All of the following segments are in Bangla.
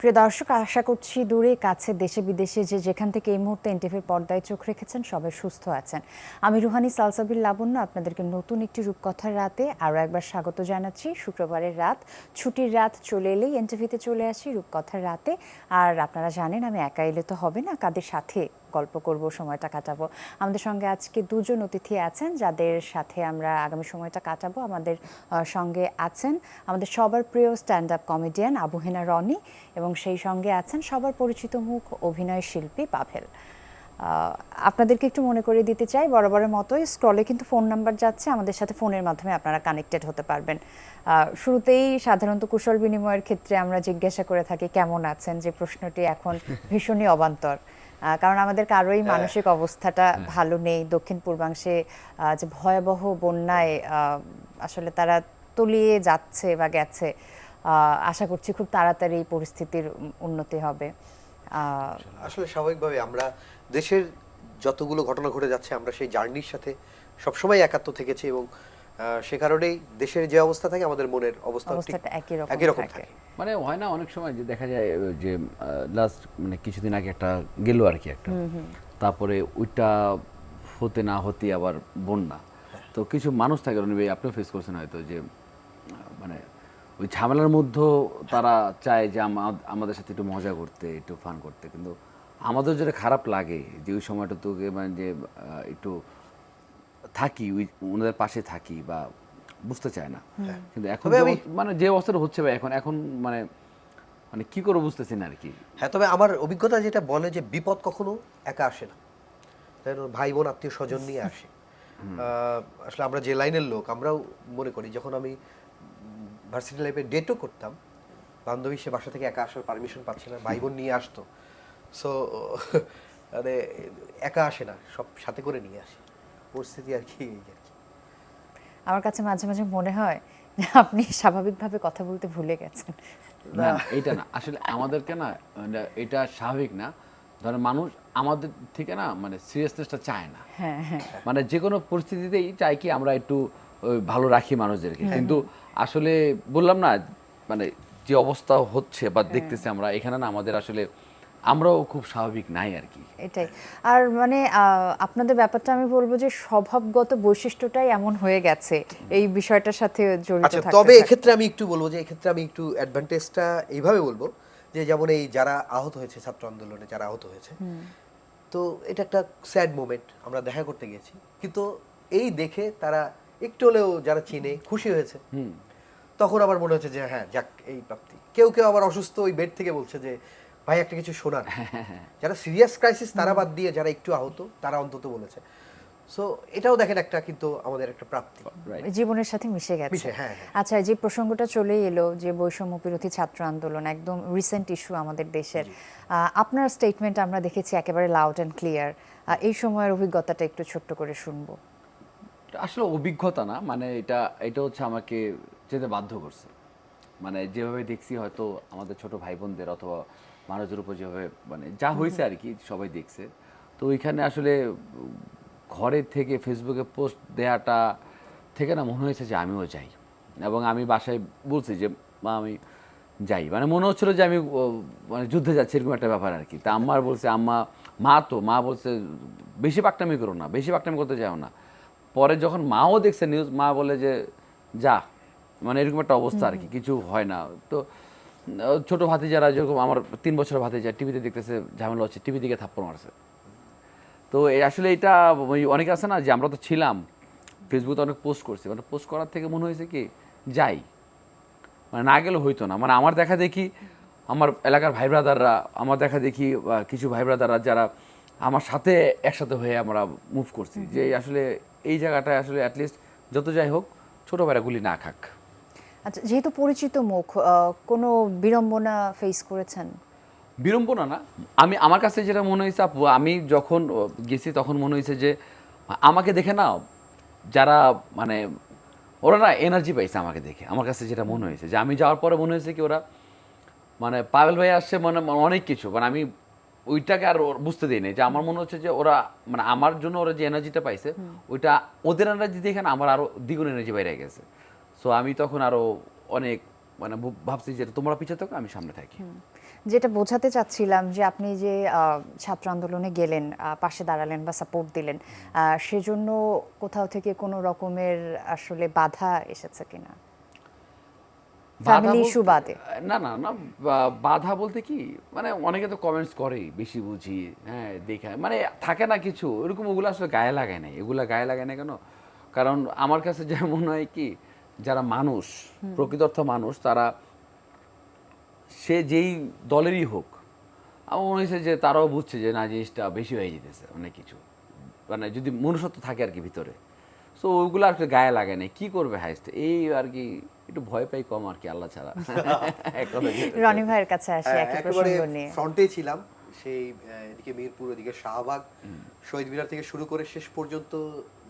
প্রিয় দর্শক, আশা করছি দূরে কাছে দেশে বিদেশে যেখান থেকে এই মুহূর্তে এনটিভির পর্দায় চোখ রেখেছেন সবাই সুস্থ আছেন। আমি রুহানি সালসাবিল লাবণ্য আপনাদেরকে নতুন একটি রূপকথার রাতে আরও একবার স্বাগত জানাচ্ছি। শুক্রবারের রাত, ছুটির রাত চলে এলেই এনটিভিতে চলে আসি রূপকথার রাতে। আর আপনারা জানেন আমি একা এলে তো হবে না, কাদের সাথে গল্প করব, সময়টা কাটাবো। আমাদের সঙ্গে আজকে দুজন অতিথি আছেন যাদের সাথে আমরা আগামী সময়টা কাটাবো। আমাদের সঙ্গে আছেন আমাদের সবার প্রিয় stand up comedian Abu Hena Roni এবং সেই সঙ্গে আছেন সবার পরিচিত মুখ অভিনয় শিল্পী পাভেল। আপনাদেরকে একটু মনে করে দিতে চাই, বরাবরের মতোই স্ক্রলে কিন্তু ফোন নাম্বার যাচ্ছে, আমাদের সাথে ফোনের মাধ্যমে আপনারা কানেক্টেড হতে পারবেন। শুরুতেই সাধারণত কুশল বিনিময়ের ক্ষেত্রে আমরা জিজ্ঞাসা করে থাকি কেমন আছেন, যে প্রশ্নটি এখন ভীষণই অবান্তর, কারণ আমাদের কারোই মানসিক অবস্থাটা ভালো নেই। দক্ষিণ পূর্বাংশে যে ভয়াবহ বন্যায় আসলে তারা তলিয়ে যাচ্ছে বা গেছে, আশা করছি খুব তাড়াতাড়ি এই পরিস্থিতির উন্নতি হবে। আসলে স্বাভাবিকভাবে আমরা দেশের যতগুলো ঘটনা ঘটে যাচ্ছে আমরা সেই জার্নির সাথে সবসময় একাত্ম থেকেছি এবং সে কারণেই দেশের যে অবস্থা থাকে আমাদের মনের অবস্থাটা একই রকম থাকে। মানে হয় না অনেক সময় যে দেখা যায় যে লাস্ট মানে কিছুদিন আগে একটা গেল আর কি একটা, তারপরে ওইটা হতে না হতে আবার বন্যা। তো কিছু মানুষ থাকে আপনিও ফেস করছেন হয়তো যে মানে ওই ঝামেলার মধ্যেও তারা চায় যে আমাদের সাথে একটু মজা করতে, একটু ফান করতে, কিন্তু আমাদের যেটা খারাপ লাগে যে ওই সময়টা তো মানে যে একটু থাকি ওনাদের পাশে থাকি বা বুঝতে চায় না। কিন্তু এখন মানে যে অবস্থাটা হচ্ছে ভাই এখন এখন মানে মানে কি করে বুঝতেছি না আর কি। হ্যাঁ, তবে আমার অভিজ্ঞতা যেটা বলে যে বিপদ কখনো একা আসে না, ভাই বোন আত্মীয় স্বজন নিয়ে আসে। আসলে আমরা যে লাইনের লোক আমরাও মনে করি, যখন আমি ভার্সিটি লাইফে ডেটও করতাম, বান্ধবী সে বাসা থেকে একা আসার পারমিশন পাচ্ছে না, ভাই বোন নিয়ে আসতো। সো মানে একা আসে না, সব সাথে করে নিয়ে আসে। পরিস্থিতি আর কি। আমার কাছে মাঝে মাঝে মনে হয় যে আপনি স্বাভাবিকভাবে কথা বলতে ভুলে গেছেন। না এটা না, আসলে আমাদেরকে না এটা স্বাভাবিক না। ধরেন মানুষ আমাদের থেকে না মানে সিরিয়াসনেসটা চায় না। মানে যে কোনো পরিস্থিতিতেই চাই কি আমরা একটু ভালো রাখি মানুষদেরকে, কিন্তু আসলে বললাম না মানে যে অবস্থা হচ্ছে বা দেখতেছি আমরা এখানে না, আমাদের আসলে আমরাও খুব স্বাভাবিক নাই আর কি। এটাই। আর মানে আপনাদের ব্যাপারটা আমি বলবো যে স্বভাবগত বৈশিষ্ট্যটাই এমন হয়ে গেছে এই বিষয়টার সাথে জড়িত আচ্ছা, থাকতে। তবে এক্ষেত্রে আমি একটু বলবো যে এক্ষেত্রে আমি একটু অ্যাডভান্টেজটা এইভাবে বলবো যে যেমন এই যারা আহত হয়েছে ছাত্র আন্দোলনে, যারা আহত হয়েছে, তো এটা একটা স্যাড মোমেন্ট, আমরা দেখা করতে গেছি, কিন্তু এই দেখে তারা একটু হলেও যারা চিনে খুশি হয়েছে, তখন আবার মনে হচ্ছে যে হ্যাঁ যাক এই প্রাপ্তি। কেউ কেউ আবার অসুস্থ ওই বেড থেকে বলছে যে ভাই একটা কিছু শোনার। যারা সিরিয়াস ক্রাইসিস তারা বাদ দিয়ে যারা একটু আহত তারা অন্তত বলেছে। সো এটাও দেখেন একটা কিন্তু আমাদের একটা প্রাপ্তি, জীবনের সাথে মিশে গেছে। আচ্ছা, যে প্রসঙ্গটা চলে এলো যে বৈষম্য বিরোধী ছাত্র আন্দোলন, একদম রিসেন্ট ইস্যু আমাদের দেশের, আপনার স্টেটমেন্ট আমরা দেখেছি একেবারে লাউড অ্যান্ড ক্লিয়ার। এই সময়ের অভিজ্ঞতাটা একটু ছোট্ট করে শুনবো। আসলে অভিজ্ঞতা না, মানে এটা হচ্ছে আমাকে যেতে বাধ্য করছে। মানে যেভাবে দেখছি হয়তো আমাদের ছোট ভাই বোনদের অথবা মানুষদের উপর যেভাবে মানে যা হয়েছে আর কি সবাই দেখছে, তো ওইখানে আসলে ঘরের থেকে ফেসবুকে পোস্ট দেওয়াটা থেকে না মনে হয়েছে যে আমিও যাই, এবং আমি বাসায় বলছি যে মা আমি যাই, মানে মনে হচ্ছিল যে আমি মানে যুদ্ধে যাচ্ছি এরকম একটা ব্যাপার আর কি। তা আম্মার বলছে মা বলছে বেশি পাকটামি করো না, বেশি পাকটামি করতে যাও না। পরে যখন মাও দেখছে নিউজ, মা বলে যে যা, মানে এরকম একটা অবস্থা আর কি, কিছু হয় না। তো ছোটো ভাতিজারা যেরকম আমার 3 বছরের ভাতিজা টিভিতে দেখতেছে ঝামেলা হচ্ছে, টিভি দিকে থাপ্পড় মারছে। তো আসলে এটা অনেকে আছে না যে আমরা তো ছিলাম, ফেসবুকে অনেক পোস্ট করছি, মানে পোস্ট করার থেকে মনে হয়েছে কি যাই, মানে না গেলে হইতো না। মানে আমার দেখা দেখি আমার এলাকার ভাই ব্রাদাররা, আমার দেখা দেখি কিছু ভাই ব্রাদাররা যারা আমার সাথে একসাথে হয়ে আমরা মুভ করছি, যে আসলে এই জায়গাটায় আসলে অ্যাটলিস্ট যত যাই হোক ছোটো ভাইরা গুলি না খাক। আচ্ছা, যেহেতু পরিচিত মুখ, কোনো বিড়ম্বনা ফেস করেছেন? বিড়ম্বনা না, আমার কাছে যেটা মনে হয়েছে আপু, আমি যখন গেছি তখন মনে হয়েছে যে আমাকে দেখে না যারা মানে ওরা না এনার্জি পাইছে আমাকে দেখে। আমার কাছে যেটা মনে হয়েছে যে আমি যাওয়ার পরে মনে হয়েছে কি ওরা মানে পাবেল ভাই আসছে মানে অনেক কিছু, মানে আমি ওইটাকে আর বুঝতে দিইনি। যে আমার মনে হচ্ছে যে ওরা মানে আমার জন্য ওরা যে এনার্জিটা পাইছে ওইটা ওদের এনার্জি দেখে না আমার আরও দ্বিগুণ এনার্জি বাইরে গেছে। সো আমি তখন আরও অনেক মানে ভাবছি যে তোমরা পিছিয়ে থাকো, আমি সামনে থাকি। যেটা বোঝাতে চাচ্ছিলাম যে আপনি যে ছাত্র আন্দোলনে গেলেন, পাশে দাঁড়ালেন বা সাপোর্ট দিলেন, সেজন্য কোথাও থেকে কোনো রকমের আসলে বাধা এসেছে কিনা, ফ্যামিলি ইস্যু বাদে? না না না, বাধা বলতে কি, মানে অনেকে তো কমেন্টস করেই বেশি বুঝি, হ্যাঁ দেখে মানে থাকে না কিছু এরকম, ওগুলো আসলে গায়ে লাগায় না। এগুলো গায়ে লাগায় না কেন? কারণ আমার কাছে যা মনে হয় কি, যারা মানুষ, প্রকৃত অর্থ মানুষ, তারা সে যেই দলেরই হোক, আমার মনে হয়েছে যে তারাও বুঝছে যে না, জিনিসটা বেশি হয়ে যেতেছে অনেক কিছু, মানে যদি মনুষ্যত্ব থাকে আর কি ভিতরে। সো ওইগুলো আর কি গায়ে লাগে না, কি করবে হাইস্ট এই আর কি, একটু ভয় পাই কম আর কি, আল্লাহ ছাড়া। এক কথায় যেটা। রনি ভাইয়ের কাছে আসি একই একেবারে প্রসঙ্গ নিয়ে। ফ্রন্টেই ছিলাম, সেই এদিকে মিরপুর, এদিকে শাহবাগ, শহীদ মিনার থেকে শুরু করে শেষ পর্যন্ত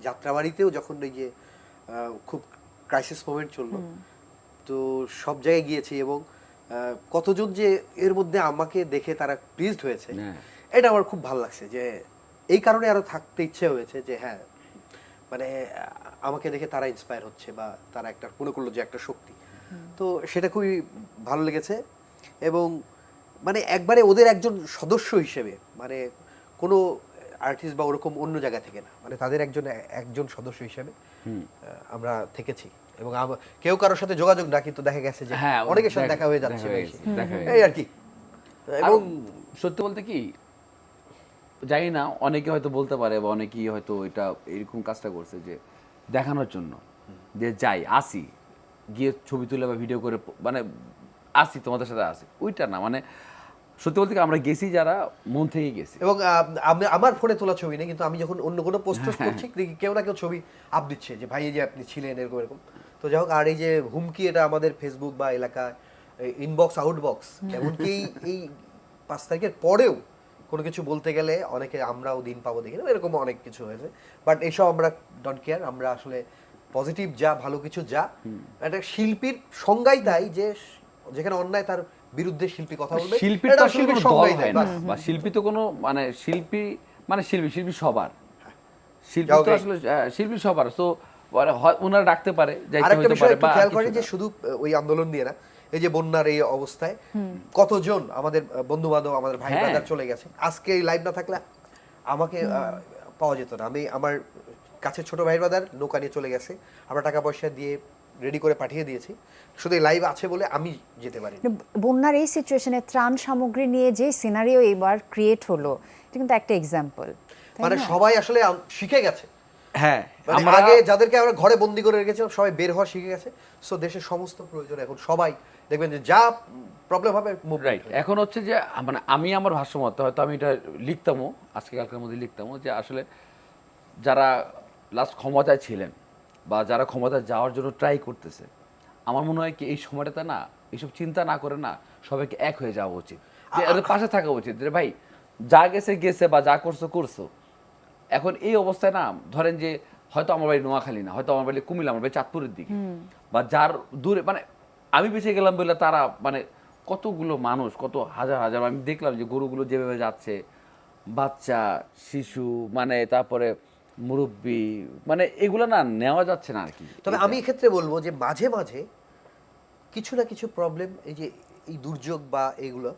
যাত্রাবাড়িতেও যখন এই যে খুব ক্রাইসিস মোমেন্ট চললো, তো সব জায়গায় গিয়েছি এবং কতজন যে এর মধ্যে আমাকে দেখে তারা প্লিজড হয়েছে, হ্যাঁ। এটা আমার খুব ভালো লাগছে। যে এই কারণে আরো থাকতে ইচ্ছে হয়েছে যে হ্যাঁ, মানে আমাকে দেখে তারা ইন্সপায়ার হচ্ছে বা তারা একটা মনে করলো যে একটা শক্তি, তো সেটা খুবই ভালো লেগেছে। এবং মানে একবারে ওদের একজন সদস্য হিসেবে, মানে কোনো আর্টিস্ট বা ওরকম অন্য জায়গা থেকে না, মানে তাদের একজন সদস্য হিসেবে আমরা থেকেছি। এবং কেউ কারোর সাথে যোগাযোগ না, কিন্তু দেখা গেছে যে হ্যাঁ, অনেকের সাথে দেখা হয়ে যাচ্ছে দেখা হয়ে এই আর কি। এবং এবং সত্যি বলতে কি, জানি না, অনেকে হয়তো বলতে পারে বা অনেকেই হয়তো এটা এরকম কাজটা করছে যে দেখানোর জন্য, যে যাই আসি গিয়ে ছবি তুলে বা ভিডিও করে মানে আসি তোমাদের সাথে আসি, ওইটা না। মানে সত্যি বলতে কি, আমরা গেছি যারা মন থেকে গেছি। এবং আমার ফোনে তোলা ছবি নেই, কিন্তু আমি যখন অন্য কোনো পোস্ট করছি দেখি কেউ না কেউ ছবি আপ দিচ্ছে যে ভাই এই যে আপনি ছিলেন এরকম এরকম। তো যাই হোক, আর এই যে হুমকি, এটা আমাদের ফেসবুক বা এলাকায় ইনবক্স আউটবক্স, এমনকি এই 5 তারিখের পরেও কোনো কিছু বলতে গেলে অনেকে আমরাও দিন পাবো দেখি না, এরকম অনেক কিছু হয়েছে। বাট এসব আমরা ডোন্ট কেয়ার, আমরা আসলে পজিটিভ যা, ভালো কিছু যা, একটা শিল্পীর সংজ্ঞাই তাই যে যেখানে অন্যায় তার বিরুদ্ধে শিল্পী কথা বলবে, শিল্পীর এটা তো আসলে শিল্পীর কোনো দল সংজ্ঞাই হয় তাই, না, বাস। বা শিল্পী তো কোনো মানে শিল্পী মানে শিল্পী সবার, শিল্পী তো যাও আসলে শিল্পী সবার। সো ওনারা ডাকতে পারে, যাইতে আরেকটা হতে বিষয় পারে, একটু বা খেয়াল কিছু করি যে না। শুধু ওই আন্দোলন দিয়ে না, এই যে বন্যার এই অবস্থায় কতজন আমাদের বন্ধু বান্ধব, আমাদের ভাই হ্যাঁ। ব্রাদার চলে গেছে। আজকে এই লাইভ না থাকলে আমাকে পাওয়া যেত না। আমার কাছে ছোট ভাই ব্রাদার নৌকা নিয়ে চলে গেছে, আমরা টাকা পয়সা দিয়ে রেডি করে পাঠিয়ে দিয়েছি, শুধু এই লাইভ আছে বলে আমি যেতে পারি। বন্যার এই সিচুয়েশনে ত্রাণ সামগ্রী নিয়ে যে সিনারিও এবার ক্রিয়েট হলো, এটা কিন্তু একটা এক্সাম্পল। মানে সবাই আসলে শিখে গেছে। হ্যাঁ, মানে আমরা আগে যাদেরকে আমরা ঘরে বন্দি করে রেখেছিলাম, সবাই বের হওয়া শিখে গেছে। সো দেশের সমস্ত প্রয়োজন এখন সবাই দেখবেন যে যা প্রবলেম হবে রাইট। এখন হচ্ছে যে মানে আমি আমার ভাষ্যমতে হয়তো আমি এটা লিখতামও, আজকে কালকের মধ্যে লিখতামও, যে আসলে যারা লাস্ট ক্ষমতায় ছিলেন বা যারা ক্ষমতায় যাওয়ার জন্য ট্রাই করতেছে, আমার মনে হয় কি এই সময়টাতে না এইসব চিন্তা না করে না সবাইকে এক হয়ে যাওয়া উচিত, যে এদের পাশে থাকা উচিত, যে ভাই যা গেছে গেছে বা যা করছো করছো। এখন এই অবস্থায় না, ধরেন যে হয়তো আমার বাড়ি নোয়াখালী না, হয়তো আমার বাড়ি কুমিল্লা, আমার বাড়ি চাঁদপুরের দিকে, বা যার দূরে, মানে আমি বেঁচে গেলাম বলে তারা মানে কতগুলো মানুষ, কত হাজার হাজার, আমি দেখলাম যে গরুগুলো যেভাবে যাচ্ছে, বাচ্চা শিশু, মানে তারপরে মুরব্বী, মানে এগুলো না নেওয়া যাচ্ছে না আর কি। তবে আমি এক্ষেত্রে বলবো যে মাঝে মাঝে কিছু না কিছু প্রবলেম, এই যে এই দুর্যোগ বা এগুলো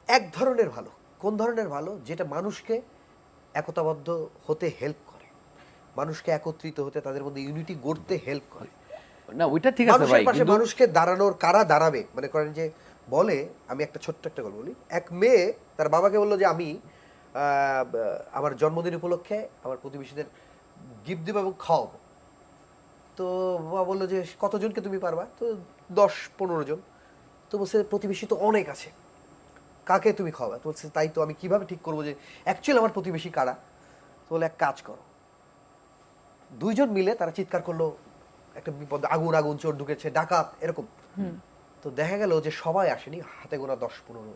এক ধরনের ভালো। কোন ধরনের ভালো? যেটা মানুষকে একতাবদ্ধ হতে হেল্প করে, মানুষকে একত্রিত হতে, তাদের মধ্যে ইউনিটি গড়তে হেল্প করে। না ওইটা ঠিক আছে ভাই, মানুষের পাশে কিন্তু মানুষকে দাঁড়ানোর, কারা দাঁড়াবে মনে করেন যে বলে, আমি একটা ছোট্ট একটা গল্প বলি। এক মেয়ে তার বাবাকে বললো যে আমি আমার জন্মদিন উপলক্ষে আমার প্রতিবেশীদের গিফট দেবো এবং খাওয়াবো। তো বাবা বললো যে কতজনকে তুমি পারবা? তো 10-15 জন। তো বলছে প্রতিবেশী তো অনেক আছে, কাকে তুমি খাওয়াবে? তো বলছে তাই তো, আমি কিভাবে ঠিক করবো যে অ্যাকচুয়ালি আমার প্রতিবেশী কারা? তো বলে এক কাজ করো, 2 জন মিলে তারা চিৎকার করলো, একটা বিপদ, আগুন আগুন, চোর ঢুকেছে, ডাকাত, এরকম। তো দেখা গেল যে সবাই আসেনি, হাতে গোনা 10-15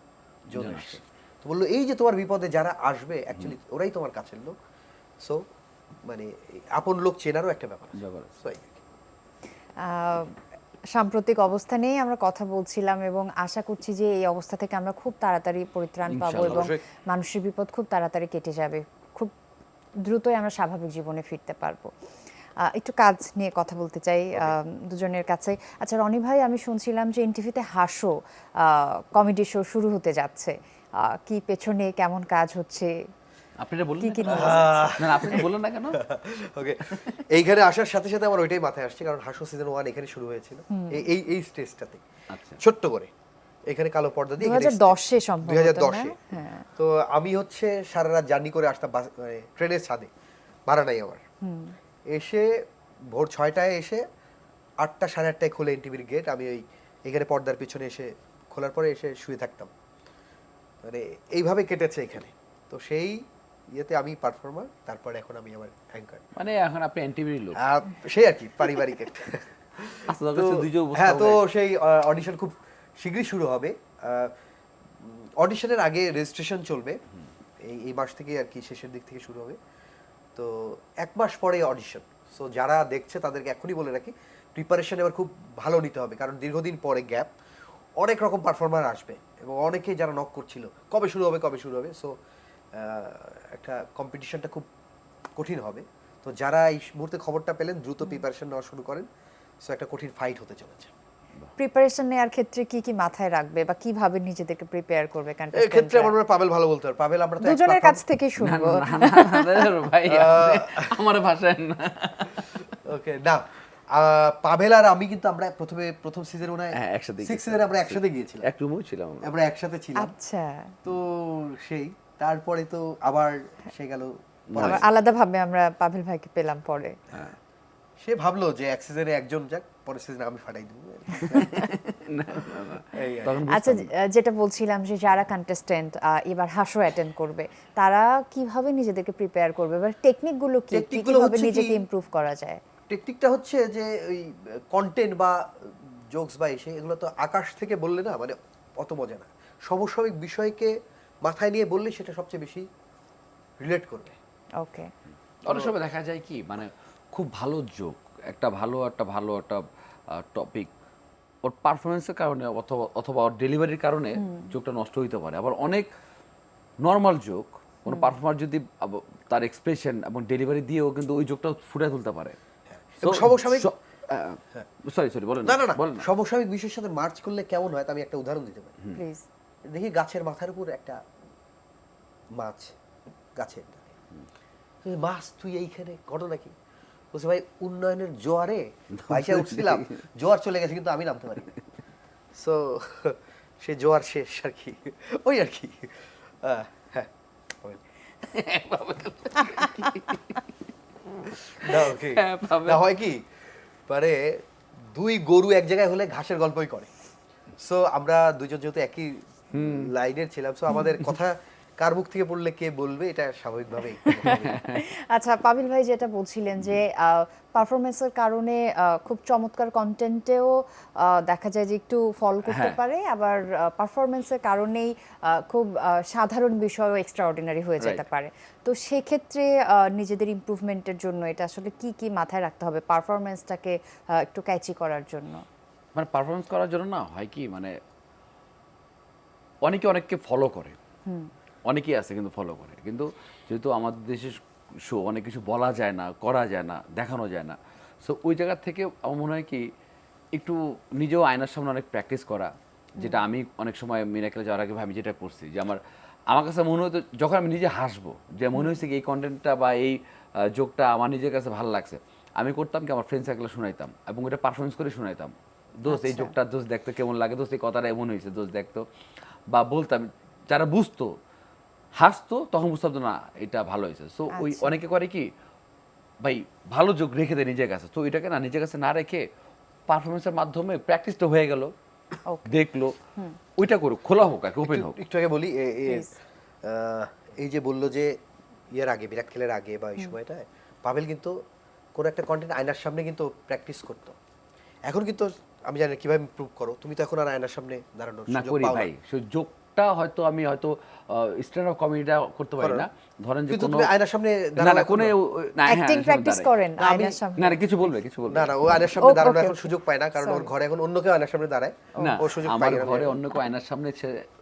জন আসে। তো বললো এই যে তোমার বিপদে যারা আসবে অ্যাকচুয়ালি ওরাই তোমার কাছের লোক। সো মানে আপন লোক চেনারও একটা ব্যাপার আছে। So, এই আর কি। সাম্প্রতিক অবস্থা নিয়ে আমরা কথা বলছিলাম এবং আশা করছি যে এই অবস্থা থেকে আমরা খুব তাড়াতাড়ি পরিত্রাণ পাবো এবং মানুষের বিপদ খুব তাড়াতাড়ি কেটে যাবে, খুব দ্রুতই আমরা স্বাভাবিক জীবনে ফিরতে পারবো। একটু কাজ নিয়ে কথা বলতে চাই দুজনের কাছে। আচ্ছা রনি ভাই, আমি শুনছিলাম যে এনটিভিতে হাসো কমেডি শো শুরু হতে যাচ্ছে, কি পেছনে কেমন কাজ হচ্ছে, আপনি এটা বললেন কি না কি কেন? নিউজ? না না, আপনি বললেন না কেন? ওকে, এইখানে আসার সাথে সাথে আমার ওইটাই মাথায় আসছে, কারণ হাসো সিজন 1 এখানে শুরু হয়েছিল এই এই এই স্টেজটাতে, আচ্ছা। ছোট্ট করে এখানে কালো পর্দা দিয়ে 2010-এ সম্ভবত, 2010-এ। না? হ্যাঁ। তো আমি হচ্ছে সারা রাত জার্নি করে আসতাম ট্রেনের ছাদে, ভাড়া নাই আমার। এসে ভোর 6টায় এসে 8টা 8:30টায় খুলে এনটিভির গেট, আমি ওই এখানে পর্দার পিছনে এসে খোলার পরে এসে শুয়ে থাকতাম। মানে এইভাবে কেটেছে এখানে। তো সেই ইয়েতে আমি পারফর্মার, তারপরে এখন আমি আমার অ্যাঙ্কার, মানে এখন আপনি এনটিভির লোক। সেই আর কি পারিবারিক একটা। আচ্ছা, দরকার ছিল দুইজন উপস্থাপক হ্যাঁ, তো এক- সেই অডিশন খুব শীঘ্রই শুরু হবে। অডিশনের আগে রেজিস্ট্রেশন চলবে, এই মাস থেকে আর কি, শেষের দিক থেকে শুরু হবে। তো 1 মাস পরে অডিশন। সো যারা দেখছে তাদেরকে এখনই বলে রাখি, প্রিপারেশন এবার খুব ভালো নিতে হবে, কারণ দীর্ঘদিন পরে গ্যাপ, অনেক রকম পারফর্মার আসবে এবং অনেকেই যারা নক করছিল কবে শুরু হবে কবে শুরু হবে। সো একটা কম্পিটিশনটা খুব কঠিন হবে। তো যারা এই মুহূর্তে খবরটা পেলেন দ্রুত প্রিপারেশন নেওয়া শুরু করেন। সো একটা কঠিন ফাইট হতে চলেছে। প্রিপারেশন নেওয়ার ক্ষেত্রে কি কি মাথায় রাখবে বা কিভাবে নিজেদেরকে প্রিপেয়ার করবে এই ক্ষেত্রে আমার contestant-রা? মনে হয় পাবেল ভালো বলতে পারে। পাবেল, আমরা তো দুজনের কাছ থেকে না, শুনবো। না, না, না, না, ভাই, আপনি আমার ভাষায় না। ওকে, না পাবেল আর আমি কিন্তু আমরা প্রথম সিজনে মনে হয় হ্যাঁ, একসাথে 6 সিজনে আমরা একসাথে গিয়েছিলাম, এক রুমেও ছিলাম আমরা। আমরা একসাথে ছিলাম। আচ্ছা, তো সেই তারপরে তো আবার সে গেল, আবার আলাদাভাবে আমরা পাভেল ভাইকে পেলাম পরে। সে ভাবলো যে এক সিজনে একজন যাক, পরের সিজনে আমি ফাটাই দেবো। এই আর কি। তখন আচ্ছা, বুঝতাম না। যেটা বলছিলাম যে যারা কন্টেস্টেন্ট এবার হাসো অ্যাটেন্ড করবে, তারা কিভাবে নিজেদেরকে প্রিপেয়ার করবে, এবার টেকনিকগুলো কি, টেকনিকগুলো কিভাবে হচ্ছে নিজেকে কি- ইমপ্রুভ করা যায়? টেকনিকটা হচ্ছে যে ওই কন্টেন্ট বা জোকস বা এসে এগুলো তো আকাশ থেকে বললে না, মানে অত মজা না। সমসাময়িক বিষয়কে মাথায় নিয়ে বললে সেটা সবচেয়ে বেশি রিলেট করবে। ওকে, অনেক সময় দেখা যায় কি, মানে খুব ভালো জোক, একটা ভালো একটা টপিক, ওর পারফরমেন্সের কারণে অথবা অথবা ওর ডেলিভারির কারণে জোকটা নষ্ট হইতে পারে। আবার অনেক নর্মাল জোক কোনো পারফর্মার যদি তার এক্সপ্রেশন এবং ডেলিভারি দিয়েও কিন্তু ওই জোকটা ফুটিয়ে তুলতে পারে। এবং সমসাময়িক- সরি বলেন না না না, বলেন না। সমসাময়িক বিষয়ের সাথে মার্চ করলে কেমন হয় তা আমি একটা উদাহরণ দিতে পারি। প্লিজ। দেখি গাছের মাথার উপর একটা মাছ, গাছের ডালে। তুই মাছ, তুই এইখানে, ঘটনা কি? বলছে ভাই উন্নয়নের জোয়ারে ভাইসা উঠছিলাম, জোয়ার চলে গেছে কিন্তু আমি নামতে পারি। সো সে জোয়ার শেষ আর কি, ওই আর কি। হ্যাঁ, না, okay. হ্যাঁ, পাবেল। না, হয় কি, মানে দুই গরু এক জায়গায় হলে ঘাসের গল্পই করে। সো আমরা দুজন যেহেতু একই লাইনের ছিলাম, সো আমাদের কথা কার মুখ থেকে পড়লে কে বলবে এটা স্বাভাবিকভাবেই। আচ্ছা, পাবিল ভাই যেটা বলছিলেন যে পারফরমেন্সের কারণে খুব চমৎকার কন্টেন্টেও দেখা যায় যে একটু ফল করতে হ্যাঁ। পারে, আবার পারফরমেন্সের কারণেই খুব সাধারণ বিষয়ও এক্সট্রাঅর্ডিনারি হয়ে যেতে Right. পারে। তো সেক্ষেত্রে নিজেদের ইমপ্রুভমেন্টের জন্য এটা আসলে কি কি মাথায় রাখতে হবে পারফরমেন্সটাকে একটু ক্যাচি করার জন্য? মানে পারফরমেন্স করার জন্য না হয় কি, মানে অনেকে অনেককে ফলো করে, অনেকেই আছে কিন্তু ফলো করে, কিন্তু যেহেতু আমাদের দেশের শো অনেক কিছু বলা যায় না, করা যায় না, দেখানো যায় না, সো ওই জায়গা থেকে আমার মনে হয় কি একটু নিজেও আয়নার সামনে অনেক প্র্যাকটিস করা, যেটা আমি অনেক সময় মিরাকেলে যাওয়ার আগে আমি যেটা করছি যে আমার কাছে মনে হতো যখন আমি নিজে হাসবো, যে মনে হয়েছে কি এই কন্টেন্টটা বা এই জোকটা আমার নিজের কাছে ভালো লাগছে, আমি করতাম কি আমার ফ্রেন্ড সার্কেলে শোনাইতাম এবং এটা পারফরমেন্স করে শোনাইতাম, দোস্ত এই আচ্ছা। জোকটা দোস্ত দেখতে কেমন লাগে, দোস্ত এই কথাটা এমন হয়েছে দোস্ত দেখতো, বা বলতাম, যারা বুঝতো হাসতো তখন বুঝতাম তো না এটা ভালো হয়েছে। সো ওই আচ্ছা। অনেকে করে কি ভাই ভালো যোগ রেখে দেয় নিজের কাছে, তো এটাকে না নিজের কাছে না রেখে পারফরমেন্সের মাধ্যমে প্র্যাকটিসটা হয়ে গেল, ওকে, দেখলো, ওইটা করুক, খোলা হোক আর কি, ওপেন হোক। একটু আগে বলি, Please. এই যে বললো যে ইয়ের আগে, বিরাট খেলের আগে বা এই সময়টায় পাবেল কিন্তু কোনো একটা কন্টেন্ট আয়নার সামনে কিন্তু প্র্যাকটিস করতো। এখন কিন্তু আমি জানি না কিভাবে ইমপ্রুভ করো, তুমি তো এখন আর আয়নার সামনে দাঁড়ানোর না সুযোগ করি পাও না। ভাই, সে যোগটা হয়তো আমি হয়তো স্ট্যান্ড আপ কমেডিটা করতে পারি করো না, ধরেন যে কিন্তু কোনো তুমি আয়নার সামনে না দাঁড়ানো না এখন কোনো না। না, হ্যাঁ, অ্যাক্টিং আয়নার সামনে প্র্যাকটিস দাঁড়াই। করেন না, আমি- আয়নার সামনে? না না কিছু বলবে না না, ও আয়নার সামনে Okay, দাঁড়ানো okay, এখন okay. সুযোগ পায় না, কারণ ওর Sorry. ঘরে এখন অন্য কেউ আয়নার সামনে দাঁড়ায়, না ও সুযোগ আমার পায় না। ঘরে অন্য কেউ আয়নার সামনে